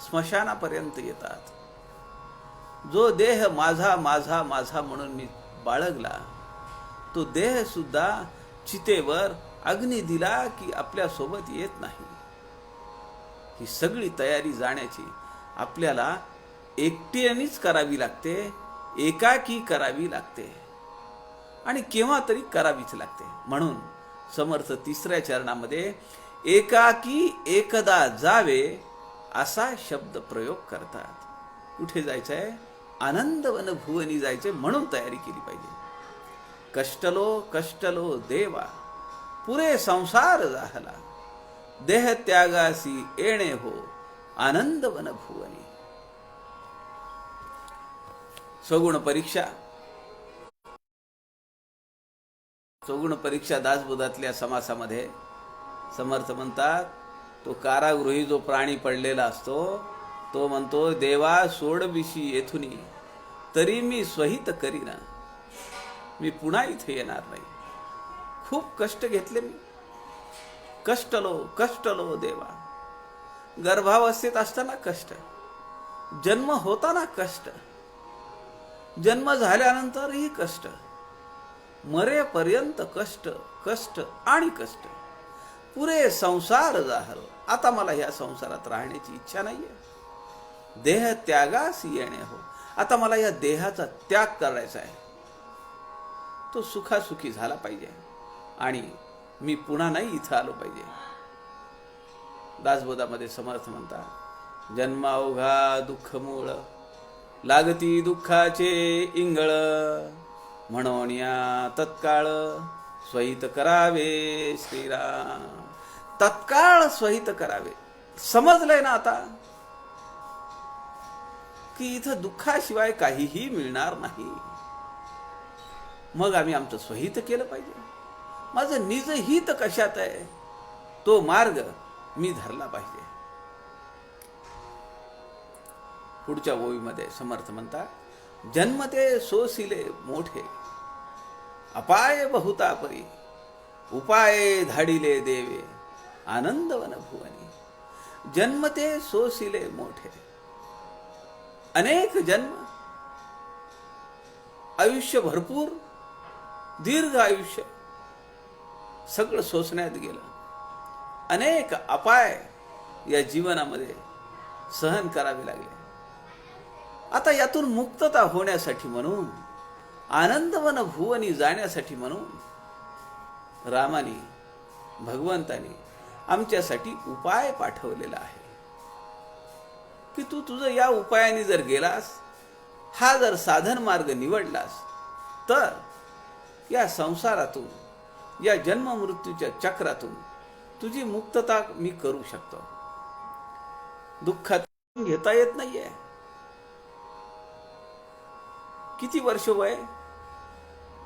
स्मशानापर्यंत येतात. जो देह माझा माझा माझा म्हणून मी बाळगला, तो देह सुद्धा चितेवर अग्नी दिला की आपल्या सोबत येत नाही. ही सगळी तयारी जाण्याची आपल्याला एकट्यानेच करावी लागते, एकाकी करावी लागते आणि केव्हा तरी करावीच लागते. म्हणून समर्थ तिसऱ्या चरणामध्ये एकाकी एकदा जावे असा शब्द प्रयोग करतात. कुठे जायचंय? आनंदवन भुवनी जायचे, म्हणून तयारी केली पाहिजे. कष्टलो कष्टलो देवा, पुरे संसार झाला, देह त्यागासी येणे हो, आनंदवन भुवनी. स्वगुण परीक्षा. स्वगुण परीक्षा दासबोधातल्या समासामध्ये समर्थ म्हणतात, तो कारागृही जो प्राणी पडलेला असतो तो म्हणतो, देवा सोडविशी येथुनी तरी मी स्वहित करीना, मी पुन्हा इथे येणार नाही. खूप कष्ट घेतले मी, कष्टलो देवा. गर्भावस्थेत असताना कष्ट, जन्म होताना कष्ट, जन्म झाल्यानंतरही कष्ट, मरेपर्यंत कष्ट कष्ट आणि कष्ट. पुरे संसार जाहल, आता मला ह्या संसारात राहण्याची इच्छा नाहीये. देह त्यागास येणे हो, आता मला या देहाचा त्याग करायचा आहे. तो सुखासुखी झाला पाहिजे आणि मी पुन्हा नाही इथं आलो पाहिजे. दासबोधामध्ये समर्थ म्हणतात, जन्मावघा दुःख मूळ लागती दुःखाचे इंगळ, म्हणून या तत्काळ स्वहित करावे श्रीराम. तत्काळ स्वहित करावे. समजलंय ना आता की इथं दुःखाशिवाय काहीही मिळणार नाही. मग आम्ही आमचं स्वहित केलं पाहिजे. माझं निज हित कशात आहे तो मार्ग मी धरला पाहिजे. पुढच्या ओळीमध्ये समर्थ म्हणतात, जन्मते सोसिले मोठे अपाय बहुता परी, उपाय धाडिले देवे आनंदवन भुवनी. जन्मते सोसिले मोठे, अनेक जन्म, आयुष्य भरपूर दीर्घ आयुष्य सगळं सोसण्यात गेलं. अनेक अपाय या जीवनामध्ये सहन करावे लागले. आता यातून मुक्तता होण्यासाठी म्हणून, आनंदवन भुवनी जाण्यासाठी म्हणून रामाने, भगवंताने आमच्यासाठी उपाय पाठवलेला आहे की तू तुझं या उपायाने जर गेलास, हा जर साधन मार्ग निवडलास, तर या संसारातून, या जन्म मृत्यूच्या चक्रातून तुझी मुक्तता मी करू शकतो. दुःखात घेता येत नाहीये. किती वर्ष वय?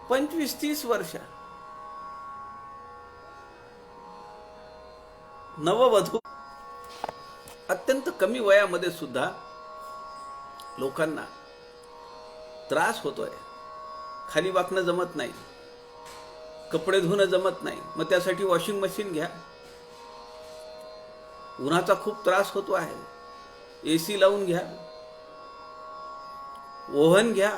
25-30 वर्ष. नववधू अत्यंत कमी वयामध्ये सुद्धा लोकांना त्रास होतोय. खाली वाकणं जमत नाही, कपडे धुणं जमत नाही, मग त्यासाठी वॉशिंग मशीन घ्या. उन्हाचा खूप त्रास होतो आहे, एसी लावून घ्या, ओव्हन घ्या.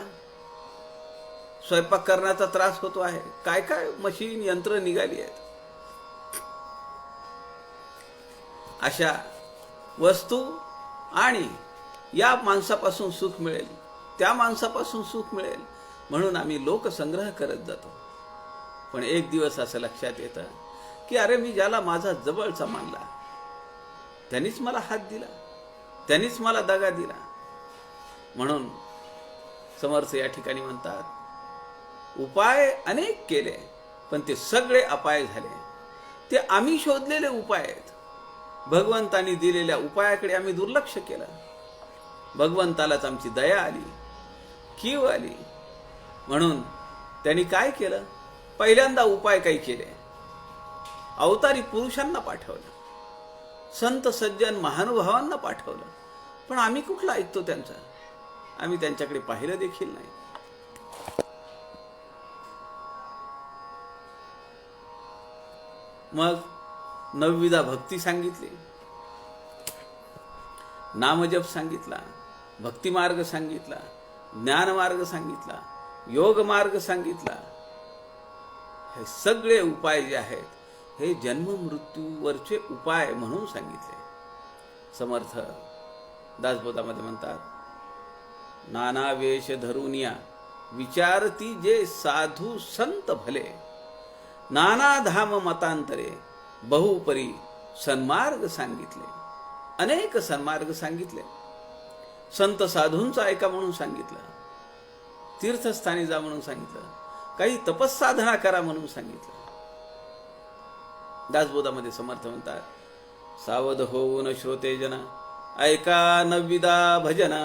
स्वयंपाक करण्याचा त्रास होतो आहे, काय काय मशीन यंत्र निघाली आहेत. अशा वस्तू आणि या माणसापासून सुख मिळेल, त्या माणसापासून सुख मिळेल म्हणून आम्ही लोकसंग्रह करत जातो. पण एक दिवस असं लक्षात येतं की अरे, मी ज्याला माझा जवळचा मानला त्यांनीच मला हात दिला, त्यांनीच मला दगा दिला. म्हणून समर्थ या ठिकाणी म्हणतात, उपाय अनेक केले पण ते सगळे अपाय झाले. ते आम्ही शोधलेले उपाय आहेत. भगवंतानी दिलेल्या उपायाकडे आम्ही दुर्लक्ष केलं. भगवंतालाच आमची दया आली, कीव आली. म्हणून त्यांनी काय केलं? पहिल्यांदा उपाय काही केले, अवतारी पुरुषांना पाठवलं, संत सज्जन महानुभावांना पाठवलं. पण आम्ही कुठला ऐकतो त्यांचा? आम्ही त्यांच्याकडे पाहिलं देखील नाही. मग 9विधा भक्ती सांगितली, नामजप सांगितला, भक्ती मार्ग सांगितला, ज्ञान मार्ग सांगितला, योग मार्ग सांगितला. हे सगळे उपाय जे आहेत हे जन्म मृत्यूवरचे उपाय म्हणून सांगितले. समर्थ दासबोधामध्ये म्हणतात, नाना वेश धरुनिया विचारती जे साधू संत भले, नाना धाम मतांतरे बहुपरी सन्मार्ग सांगितले. अनेक सन्मार्ग सांगितले. संत साधूंचा ऐका म्हणून सांगितलं, तीर्थस्थानी जा म्हणून सांगितलं, काही तपस्साधना करा म्हणून सांगितलं. दासबोधामध्ये समर्थ म्हणतात, सावध होऊन श्रोते जना ऐका 9विधा भजना,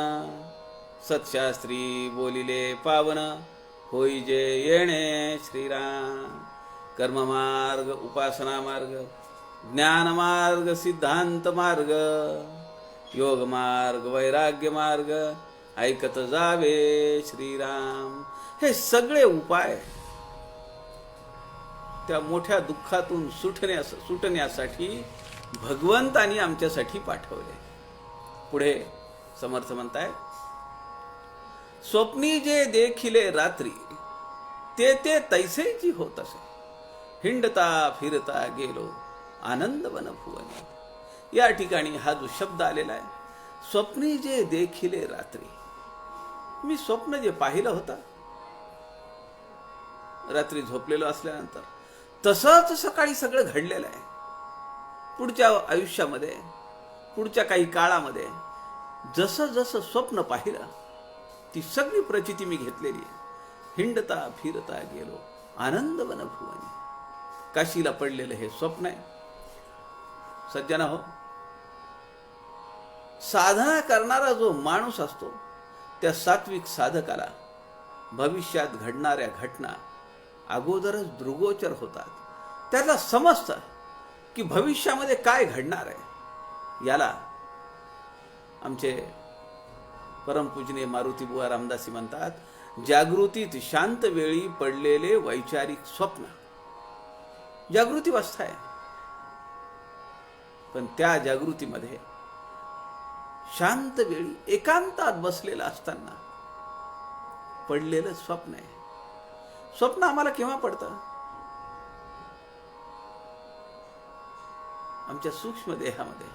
सत्शास्त्री बोलिले पावन होई जे येणे श्रीराम. कर्ममार्ग, उपासना मार्ग, ज्ञान मार्ग, सिद्धांत मार्ग, योग मार्ग, वैराग्य मार्ग ऐकत जावे श्रीराम. हे सगळे उपाय त्या मोठ्या दुःखातून सुटण्यासाठी भगवंतानी आमच्यासाठी पाठवले. पुढे समर्थ म्हणताय, स्वप्नी जे देखिले रात्री ते ते तैसेची होत असे. हिंडता फिरता गेलो आनंद वन भुवनी. या ठिकाणी हा जो शब्द आलेला आहे, स्वप्नी जे देखिले रात्री. मी स्वप्न जे पाहिलं होतं रात्री झोपलेलो असल्यानंतर, तसंच सकाळी सगळं घडलेलं आहे. पुढच्या आयुष्यामध्ये, पुढच्या काही काळामध्ये जसं जसं स्वप्न पाहिलं ती सगळी प्रचिती मी घेतलेली आहे. हिंडता फिरता गेलो आनंद वन भुवनी. काशीला पडलेलं हे स्वप्न आहे. सज्जना हो, साधना करणारा जो माणूस असतो त्या सात्विक साधकाला भविष्यात घडणाऱ्या घटना अगोदरच दृगोचर होतात. त्याला समजतं की भविष्यामध्ये काय घडणार आहे. याला आमचे परमपूजनीय मारुतीबुवा रामदासी म्हणतात, जागृतीत शांत वेळी पडलेले वैचारिक स्वप्न. जागृती अवस्था आहे, पण त्या जागृतीमध्ये शांत वेळी एकांतात बसलेलं असताना पडलेलं स्वप्न आहे. स्वप्न आम्हाला केव्हा पडतं? आमच्या सूक्ष्म देहामध्ये.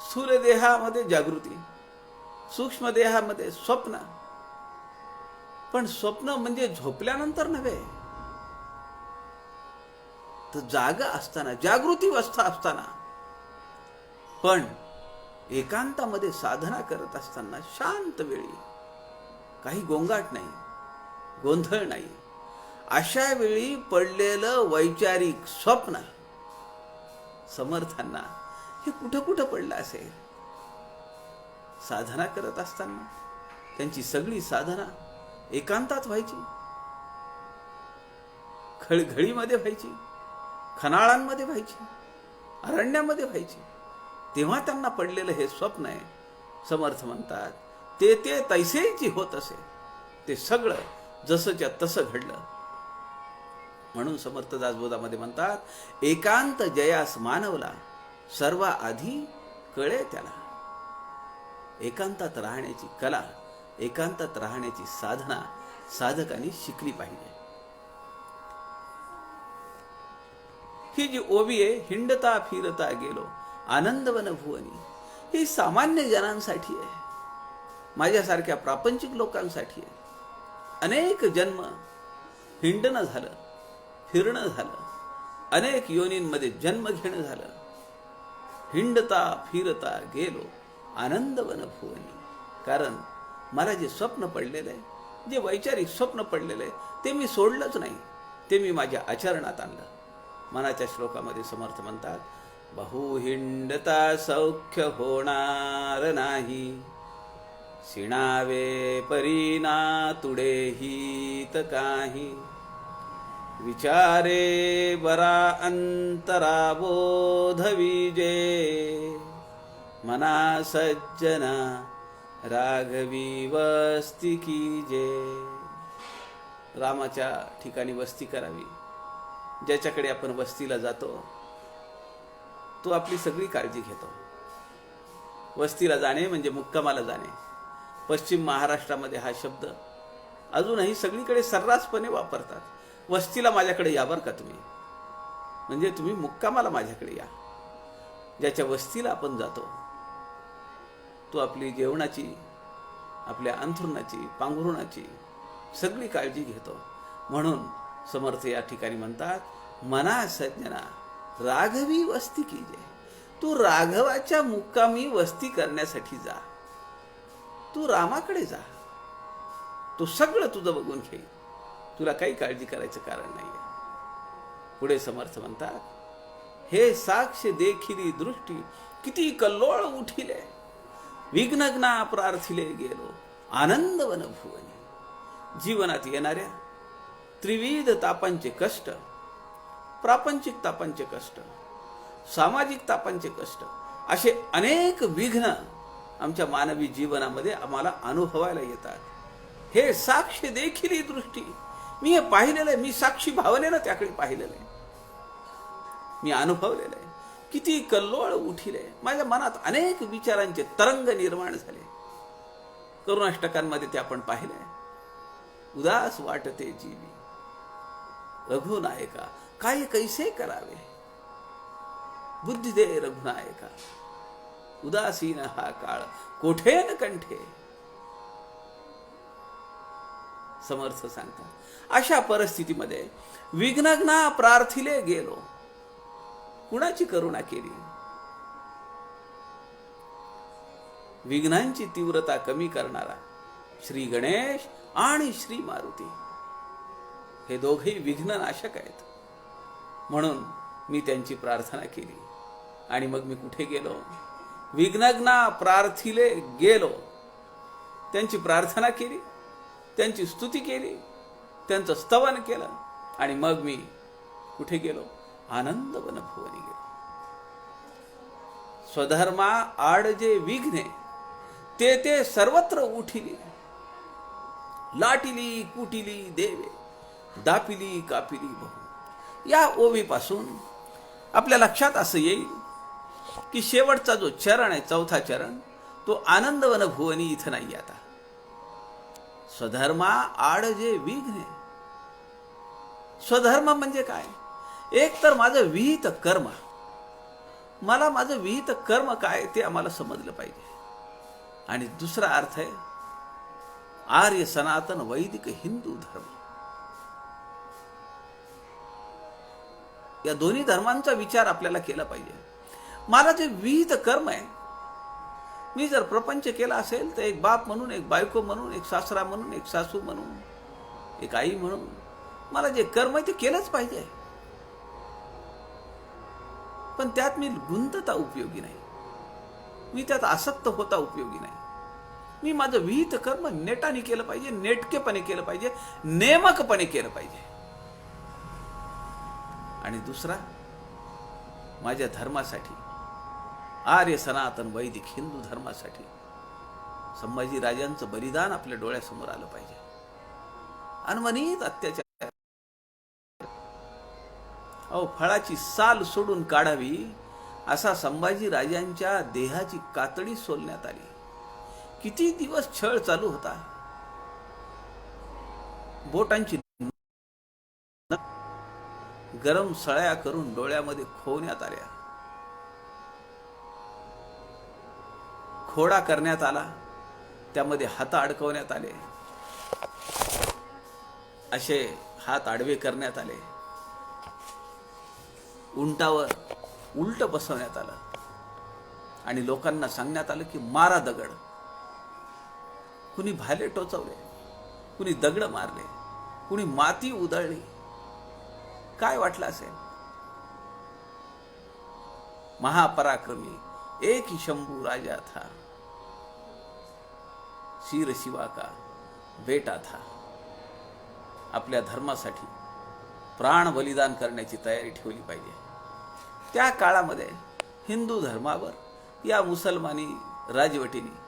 स्थूल देहामध्ये जागृती, सूक्ष्म देहामध्ये स्वप्न. पण स्वप्न म्हणजे झोपल्यानंतर नव्हे, तर जागा असताना, जागृती अवस्था असताना, पण एकांतामध्ये साधना करत असताना शांत वेळी, काही गोंगाट नाही, गोंधळ नाही, अशा वेळी पडलेलं वैचारिक स्वप्न समर्थांना हे कुठं कुठं पडलं असेल? साधना करत असताना. त्यांची सगळी साधना एकांतात व्हायची, खळखळीमध्ये व्हायची, खनाळांमध्ये व्हायची, अरण्यामध्ये व्हायची. तेव्हा त्यांना पडलेलं हे स्वप्न आहे. समर्थ म्हणतात, ते ते तैसेची होत असे. ते सगळं जसंच्या तसं घडलं. म्हणून समर्थ दासबोधामध्ये म्हणतात, एकांत जयास मानवला सर्व आधी कळे त्याला. एकांतात राहण्याची कला, एकांतात राहण्याची साधना साधकांनी शिकली पाहिजे. ही जी ओवी आहे, हिंडता फिरता गेलो आनंदवन भुवनी, ही सामान्य जनांसाठी आहे, माझ्यासारख्या प्रापंचिक लोकांसाठी आहे. अनेक जन्म हिंडणं झालं, फिरणं झालं, अनेक योनींमध्ये जन्म घेणं झालं. हिंडता फिरता गेलो आनंदवन भुवनी. कारण मला जे स्वप्न पडलेलं आहे, जे वैचारिक स्वप्न पडलेलं आहे, ते मी सोडलंच नाही, ते मी माझ्या आचरणात आणलं. मनाच्या श्लोकामध्ये समर्थ म्हणतात, बहु हिंडता सौख्य होणार नाही, शिणावे परीना तुडे हित काही, विचारे बरा अंतरा बोध विजे, मना सज्जना राघवी वस्ती कीजे. रामाच्या ठिकाणी वस्ती करावी. ज्याच्याकडे आपण वस्तीला जातो तो आपली सगळी काळजी घेतो. वस्तीला जाणे म्हणजे मुक्कामाला जाणे. पश्चिम महाराष्ट्रामध्ये हा शब्द अजूनही सगळीकडे सर्रासपणे वापरतात. वस्तीला माझ्याकडे या बरं का तुम्ही, म्हणजे तुम्ही मुक्कामाला माझ्याकडे या. ज्याच्या वस्तीला आपण जातो तो आपली जेवणाची, आपल्या अंथरुणाची, पांघरुणाची सगळी काळजी घेतो. म्हणून समर्थ या ठिकाणी म्हणतात, मना सज्जना राघवी वस्ती कीजे. तू राघवाच्या मुक्कामी वस्ती करण्यासाठी जा. तू रामाकडे जा, तो सगळं तुझं बघून घेईल. तुला काही काळजी करायचं कारण नाहीये. पुढे समर्थ म्हणतात, हे साक्ष देखिली दृष्टी किती कल्लोळ उठिले, विघ्नग्ना प्रार्थिले गेलो आनंदवन भुवनी. जीवनात येणाऱ्या त्रिविध तापांचे कष्ट प्रापंचिक तापांचे कष्ट, सामाजिक तापांचे कष्ट, असे अनेक विघ्न आमच्या मानवी जीवनामध्ये आम्हाला अनुभवायला येतात. हे साक्ष देखील ही दृष्टी, मी हे पाहिलेलं आहे, मी साक्षी भावनेनं त्याकडे पाहिलेलं आहे, मी अनुभवलेलं आहे. किती कल्लोळ उठिले, माझ्या मनात अनेक विचारांचे तरंग निर्माण झाले. करुणाष्टकांमध्ये ते आपण पाहिले. उदास वाटते जीवी रघुनायका, काय कैसे करावे, बुद्धी दे रघुनायका, उदासीन हा काळ कोठे न कंठे. समर्थ सांगतात अशा परिस्थितीमध्ये विघ्नघ्ना प्रार्थिले गेलो, कुणाची करुणा केली. विघ्नांची तीव्रता कमी करणारा श्री गणेश आणि श्री मारुती हे दोघेही विघ्ननाशक आहेत. म्हणून मी त्यांची प्रार्थना केली. आणि मग मी कुठे गेलो, विघ्नघ्ना प्रार्थिले गेलो, त्यांची प्रार्थना केली, त्यांची स्तुती केली, त्यांचं स्तवन केलं. आणि मग मी कुठे गेलो, आनंद वनभुवनी गेलो. स्वधर्मा आड जे विघ्ने ते ते सर्वत्र उठिली, लाटिली कुटिली देवे, दापिली कापिली बहु. या ओवीपासून आपल्या लक्षात असं येईल की शेवटचा जो चरण आहे, चौथा चरण, तो आनंदवन भुवनी इथं नाही. आता स्वधर्मा आड जे विघ्ने, स्वधर्म म्हणजे काय, एक तर माझं विहित कर्म, मला माझं विहित कर्म काय ते आम्हाला समजलं पाहिजे. आणि दुसरा अर्थ आहे आर्य सनातन वैदिक हिंदू धर्म. या दोन्ही धर्मांचा विचार आपल्याला केला पाहिजे. मला जे विहित कर्म आहे, मी जर प्रपंच केला असेल तर एक बाप म्हणून, एक बायको म्हणून, एक सासरा म्हणून, एक सासू म्हणून, एक आई म्हणून मला जे कर्म आहे ते केलंच पाहिजे. पण त्यात मी गुंतता उपयोगी नाही, मी त्यात आसक्त होता उपयोगी नाही. मी माझं विहित कर्म नेटाने केलं पाहिजे, नेटकेपणे केलं पाहिजे, नेमकपणे केलं पाहिजे. आणि दुसरा, माझ्या धर्मासाठी, आर्य सनातन वैदिक हिंदू धर्मासाठी संभाजी राजांचं बलिदान आपल्या डोळ्यासमोर आलं पाहिजे. अनवनीत अत्याचार, फळाची साल सोडून काढावी असा संभाजी राजांच्या देहाची कातडी सोलण्यात आली. किती दिवस छळ चालू होता. बोटांची गरम सळ्या करून डोळ्यामध्ये खोवण्यात आल्या, खोडा करण्यात आला, त्यामध्ये हात अडकवण्यात आले, असे हात आडवे करण्यात आले, उंटावर उलट बसवण्यात आलं आणि लोकांना सांगण्यात आलं की मारा दगड. कुणी भाले टोचवले, कुणी दगड मारले, कुणी माती उधळली. काय वाटलं असेल. महापराक्रमी एक ही शंभू राजा था, शीर शिवा का बेटा था. आपल्या धर्मासाठी प्राण बलिदान करण्याची तयारी ठेवली पाहिजे. त्या काळामध्ये हिंदू धर्मावर या मुसलमानी राजवटीने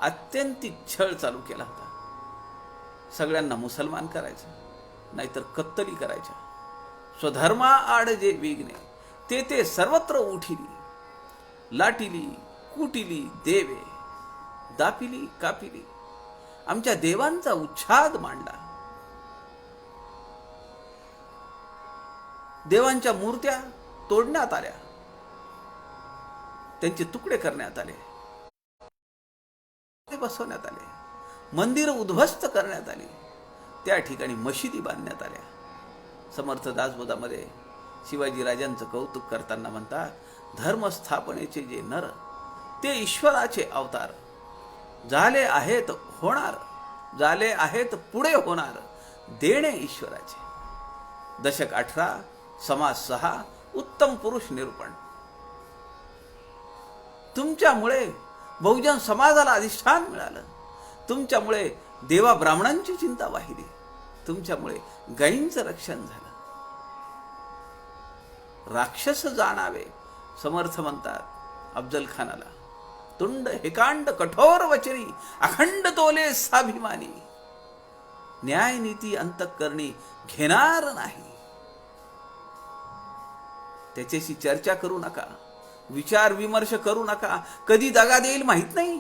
अत्यंतिक छळ चालू केला होता. सगळ्यांना मुसलमान करायचं, नाहीतर कत्तली करायच्या. स्वधर्मा आड जे विघ्ने ते ते सर्वत्र उठिली, लाटिली कुटिली देवे, दापिली कापिली. आमच्या देवांचा उच्छाद मांडला. देवांच्या मूर्त्या तोडण्यात आल्या, त्यांचे तुकडे करण्यात आले, बसवण्यात आले, मंदिर उद्ध्वस्त करण्यात आली, त्या ठिकाणी मशिदी बांधण्यात आल्या. समर्थ दासबोधामध्ये शिवाजी राजांचं कौतुक करताना म्हणतात, धर्मस्थापनेचे जे नर ते ईश्वराचे अवतार, झाले आहेत होणार, झाले आहेत पुढे होणार, देणे ईश्वराचे. दशक 18, समाज 6, उत्तम पुरुष निरूपण. तुमच्यामुळे बहुजन समाजाला अधिष्ठान मिळालं, तुमच्यामुळे देवा ब्राह्मणांची चिंता वाहिली, तुमच्यामुळे गायींचं रक्षण झालं. राक्षस जाणावे. समर्थ म्हणतात अफजल खानाला, तुंड हेकांड कठोर वचनी अखंड तोले स्वाभिमानी, न्याय नीती अंतःकरणी घेणार नाही. त्याच्याशी चर्चा करू नका, विचार विमर्श करू नका. कधी दगा देईल माहित नाही.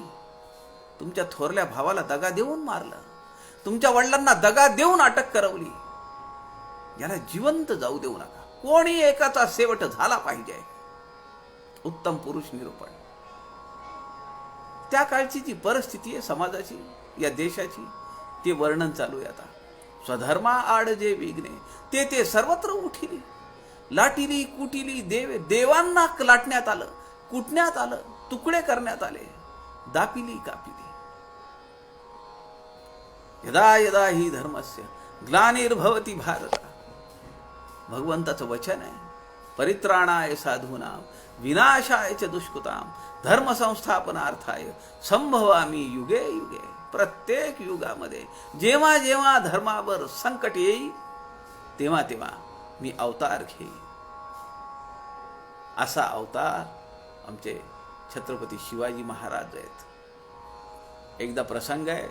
तुमच्या थोरल्या भावाला दगा देऊन मारलं, तुमच्या वडिलांना दगा देऊन अटक करवली. याला जिवंत जाऊ देऊ नका. कोणी एकाचा शेवट झाला पाहिजे. उत्तम पुरुष निरूपण. त्या काळची जी परिस्थिती आहे समाजाची, या देशाची, ते वर्णन चालू आहे आता. स्वधर्मा आड जे विघ्ने ते ते सर्वत्र उठिली, लाटिली कुटिली देवे. देवांना लाटण्यात आलं, कुटण्यात आलं, तुकडे करण्यात आले, दापिली कापिली. यदा यदा ही धर्मस्य ग्लानिर्भवती भारत. भगवंताचं वचन आहे. परित्राणाय साधूनां विनाशाय च दुष्कृतां धर्म संस्थापनार्थाय संभवामी युगे युगे. प्रत्येक युगामध्ये जेव्हा जेव्हा धर्मावर संकट येईल तेव्हा तेव्हा मी अवतार घेईन. असा अवतार आमचे छत्रपती शिवाजी महाराज आहेत. एकदा प्रसंग आहे,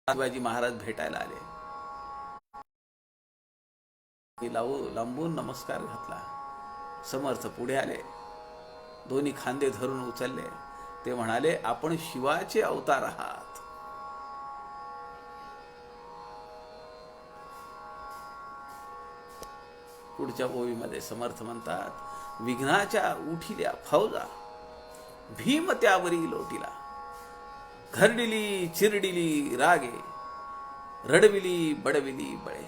शिवाजी महाराज भेटायला आले. लांबून नमस्कार घातला. समर्थ पुढे आले, दोन्ही खांदे धरून उचलले. ते म्हणाले, आपण शिवाचे अवतार आहात. पुढच्या ओवीमध्ये समर्थ म्हणतात, विघ्नाच्या उठिल्या फौजा भीम त्यावरी लोटिला, घरडिली चिरडिली रागे, रडविली बडविली बळे.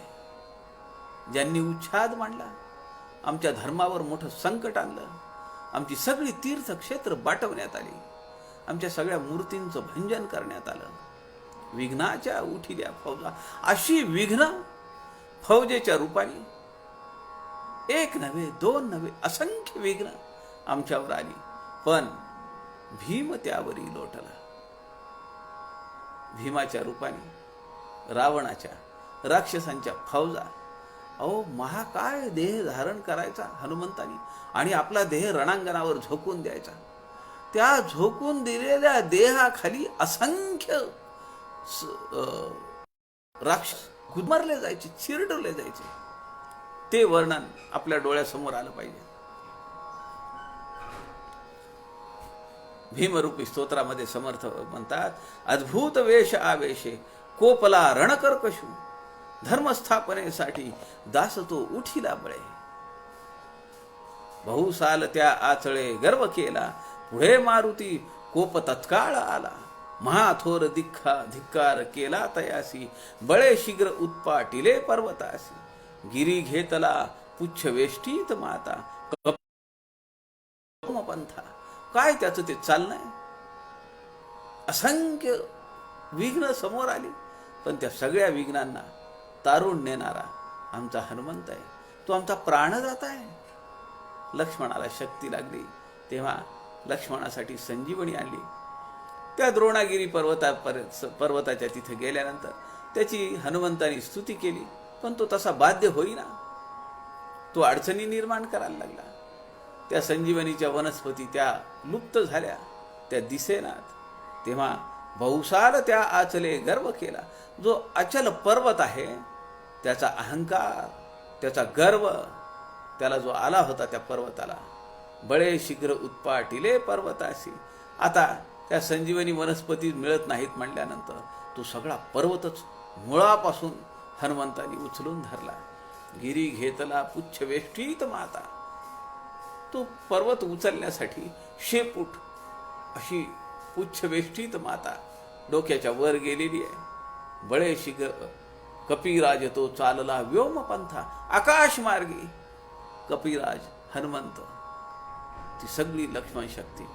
ज्यांनी उच्छाद मांडला, आमच्या धर्मावर मोठं संकट आणलं, आमची सगळी तीर्थक्षेत्र बाटवण्यात आली, आमच्या सगळ्या मूर्तींचं भंजन करण्यात आलं. विघ्नाच्या उठिल्या फौजा. अशी विघ्न फौजेच्या रूपाने एक नव्हे, दोन नव्हे, असंख्य विघ्न आमच्यावर आली. पण भीम त्यावरी लोटला. भीमाच्या रूपाने रावणाच्या, राक्षसांच्या फौजा. अहो, महाकाय देह धारण करायचा हनुमंतानी आणि आपला देह रणांगणावर झोकून द्यायचा. त्या झोकून दिलेल्या देहाखाली असंख्य राक्षस गुदमरले जायचे, चिरडले जायचे. ते वर्णन आपल्या डोळ्यासमोर आलं पाहिजे. भीमरूपी स्तोत्रामध्ये समर्थ म्हणतात, अद्भुत वेश आवेशे कोपला रणकर्कशू, धर्मस्थापनेसाठी दास तो उठिला बळे. बहुसाल त्या आचळे गर्व केला, पुढे मारुती कोप तत्काळ आला. महाथोर धिक्कार केला तयासी, बळे शीघ्र उत्पाटिले पर्वतासी. गिरी घेतला पुच्छ वेष्टीत माता, पंथा. काय त्याचं ते चालणं आहे. असंख्य विघ्न समोर आली, पण त्या सगळ्या विघ्नांना तारून नेणारा आमचा हनुमंत आहे. तो आमचा प्राणदाता आहे. लक्ष्मणाला शक्ती लागली तेव्हा लक्ष्मणासाठी संजीवनी आणली. त्या द्रोणागिरी पर्वताच्या तिथे गेल्यानंतर त्याची हनुमंतानी स्तुती केली, पण तो तसा बाध्य होईना. तो अडचणी निर्माण करायला लागला. त्या संजीवनीच्या वनस्पती त्या लुप्त झाल्या, त्या दिसेनात. तेव्हा बहुसाल त्या आचले गर्व केला. जो अचल पर्वत आहे त्याचा अहंकार, त्याचा गर्व, त्याला जो आला होता त्या पर्वताला, बळे शीघ्र उत्पाटिले पर्वतासी. आता त्या संजीवनी वनस्पती मिळत नाहीत म्हणल्यानंतर तो सगळा पर्वतच मुळापासून हनुमंतानी उचलून धरला. गिरी घेतला पुच्छ वेष्टीत माता. तो पर्वत उचलण्यासाठी शेपूट अशी पुच्छ वेष्टीत माता डोक्याच्या वर गेलेली आहे. बळे शीघ्र कपिराज तो चालला व्योमपंथा, आकाश मार्गी. कपिराज हनुमंत, ती सगळी लक्ष्मण शक्ती,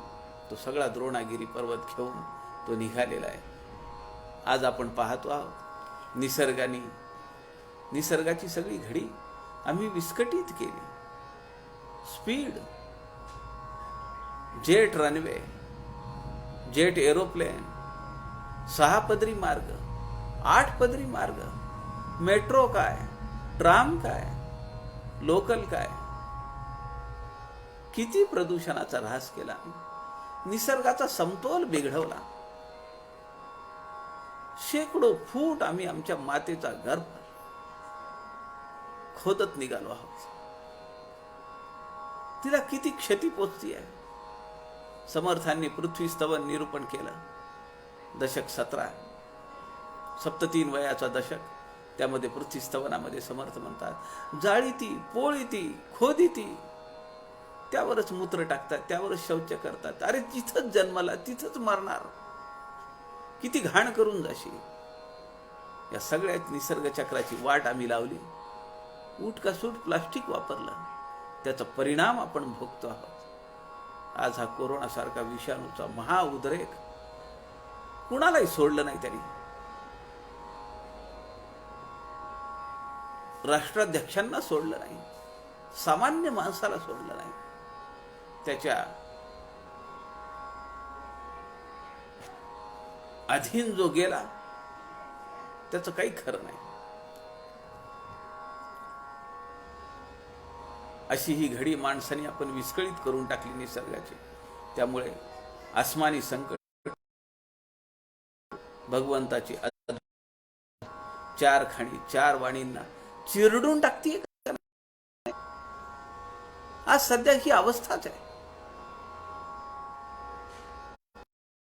तो सगळा द्रोणागिरी पर्वत घेऊन तो निघालेला आहे. आज आपण पाहतो आहोत निसर्गाची सगळी घडी आम्ही विस्कटीत केली. Speed, jet runway, jet aeroplane, 6 पदरी मार्ग, 8 पदरी मार्ग, मेट्रो काय, ट्राम काय, लोकल काय, किती प्रदूषणाचा ऱ्हास केला, निसर्गाचा समतोल बिघडवला. शेकडो फूट आम्ही आमच्या मातेचा गर्भ खोदत निघालो आहोत. तिला किती क्षती पोचती आहे. समर्थांनी पृथ्वी स्तवन निरूपण केलं. दशक 17, सप्ततीन वयाचा दशक. त्यामध्ये पृथ्वी स्तवनामध्ये समर्थ म्हणतात, जाळीती, पोळीती, खोदीती, त्यावरच मूत्र टाकतात, त्यावरच शौच करतात. अरे तिथंच जन्माला, तिथंच मरणार, किती घाण करून जाशील. या सगळ्या निसर्ग चक्राची वाट आम्ही लावली. उठ का सूट प्लास्टिक वापरलं, त्याचा परिणाम आपण भोगतो आहोत. आज हा कोरोना सारखा विषाणूचा महाउद्रेक कुणालाही सोडलं नाही. तरी राष्ट्राध्यक्षांना सोडलं नाही, सामान्य माणसाला सोडलं नाही. त्याच्या अधीन जो गेला त्याचं काही खरं नाही. अशी ही घडी माणसाने आपण विस्कळीत करून टाकली निसर्गाची. त्यामुळे आसमानी संकट, भगवंताची चार खाणी, चार वाणींना चिरडून टाकतीये. आज सध्या ही अवस्थाच आहे.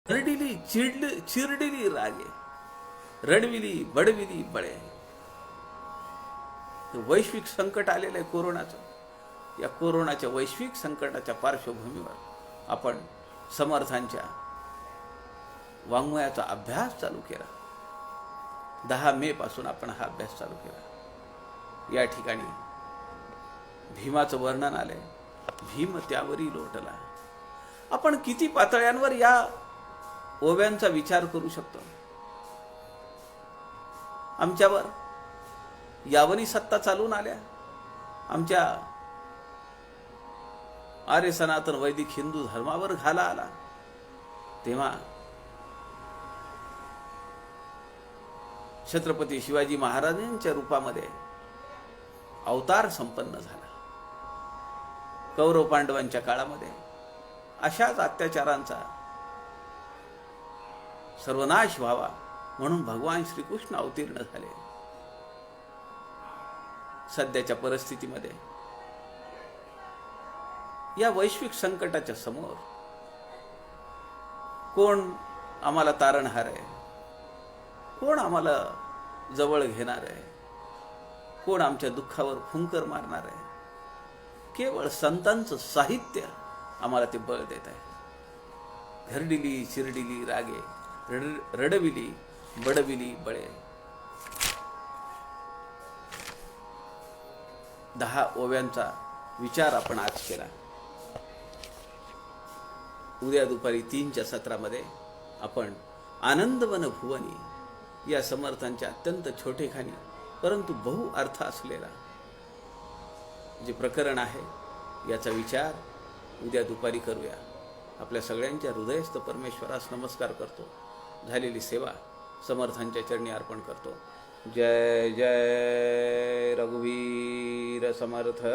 रडिली चिरडिली रागे, रडविली बडविली बळे. वैश्विक संकट आलेलं आहे कोरोनाचं. या कोरोनाच्या वैश्विक संकटाच्या पार्श्वभूमीवर आपण समर्थांच्या वाङ्मयाचा अभ्यास चालू केला. 10 मे पासून आपण हा अभ्यास चालू केला. या ठिकाणी भीमाचं वर्णन आलंय. भीम त्यावरी लोटला. आपण किती पातळ्यांवर या ओव्यांचा विचार करू शकतो. आमच्यावर यावनी सत्ता चालून आल्या. आमच्या आर्य सनातन वैदिक हिंदू धर्मावर घाला आला. तेव्हा छत्रपती शिवाजी महाराजांच्या रूपामध्ये अवतार संपन्न झाला. कौरव पांडवांच्या काळामध्ये अशाच अत्याचारांचा सर्वनाश व्हावा म्हणून भगवान श्रीकृष्ण अवतीर्ण झाले. सध्याच्या परिस्थितीमध्ये या वैश्विक संकटाच्या समोर कोण आम्हाला तारणहार आहे, कोण आम्हाला जवळ घेणार आहे, कोण आमच्या दुःखावर फुंकर मारणार आहे. केवळ संतांचं साहित्य आम्हाला ते बळ देत आहे. घरडिली चिरडिली रागे, रडविली बडविली बळे. 10 ओव्यांचा विचार आपण आज केला. उद्या दुपारी 3च्या सत्रामध्ये आपण आनंदवन भुवनी या समर्थांच्या अत्यंत छोटेखानी परंतु बहु अर्थ असलेला जे प्रकरण आहे याचा विचार उद्या दुपारी करूया. आपल्या सगळ्यांच्या हृदयस्थ परमेश्वरास नमस्कार करतो. झालेली सेवा समर्थांच्या चरणी अर्पण करतो. जय जय रघुवीर समर्थ.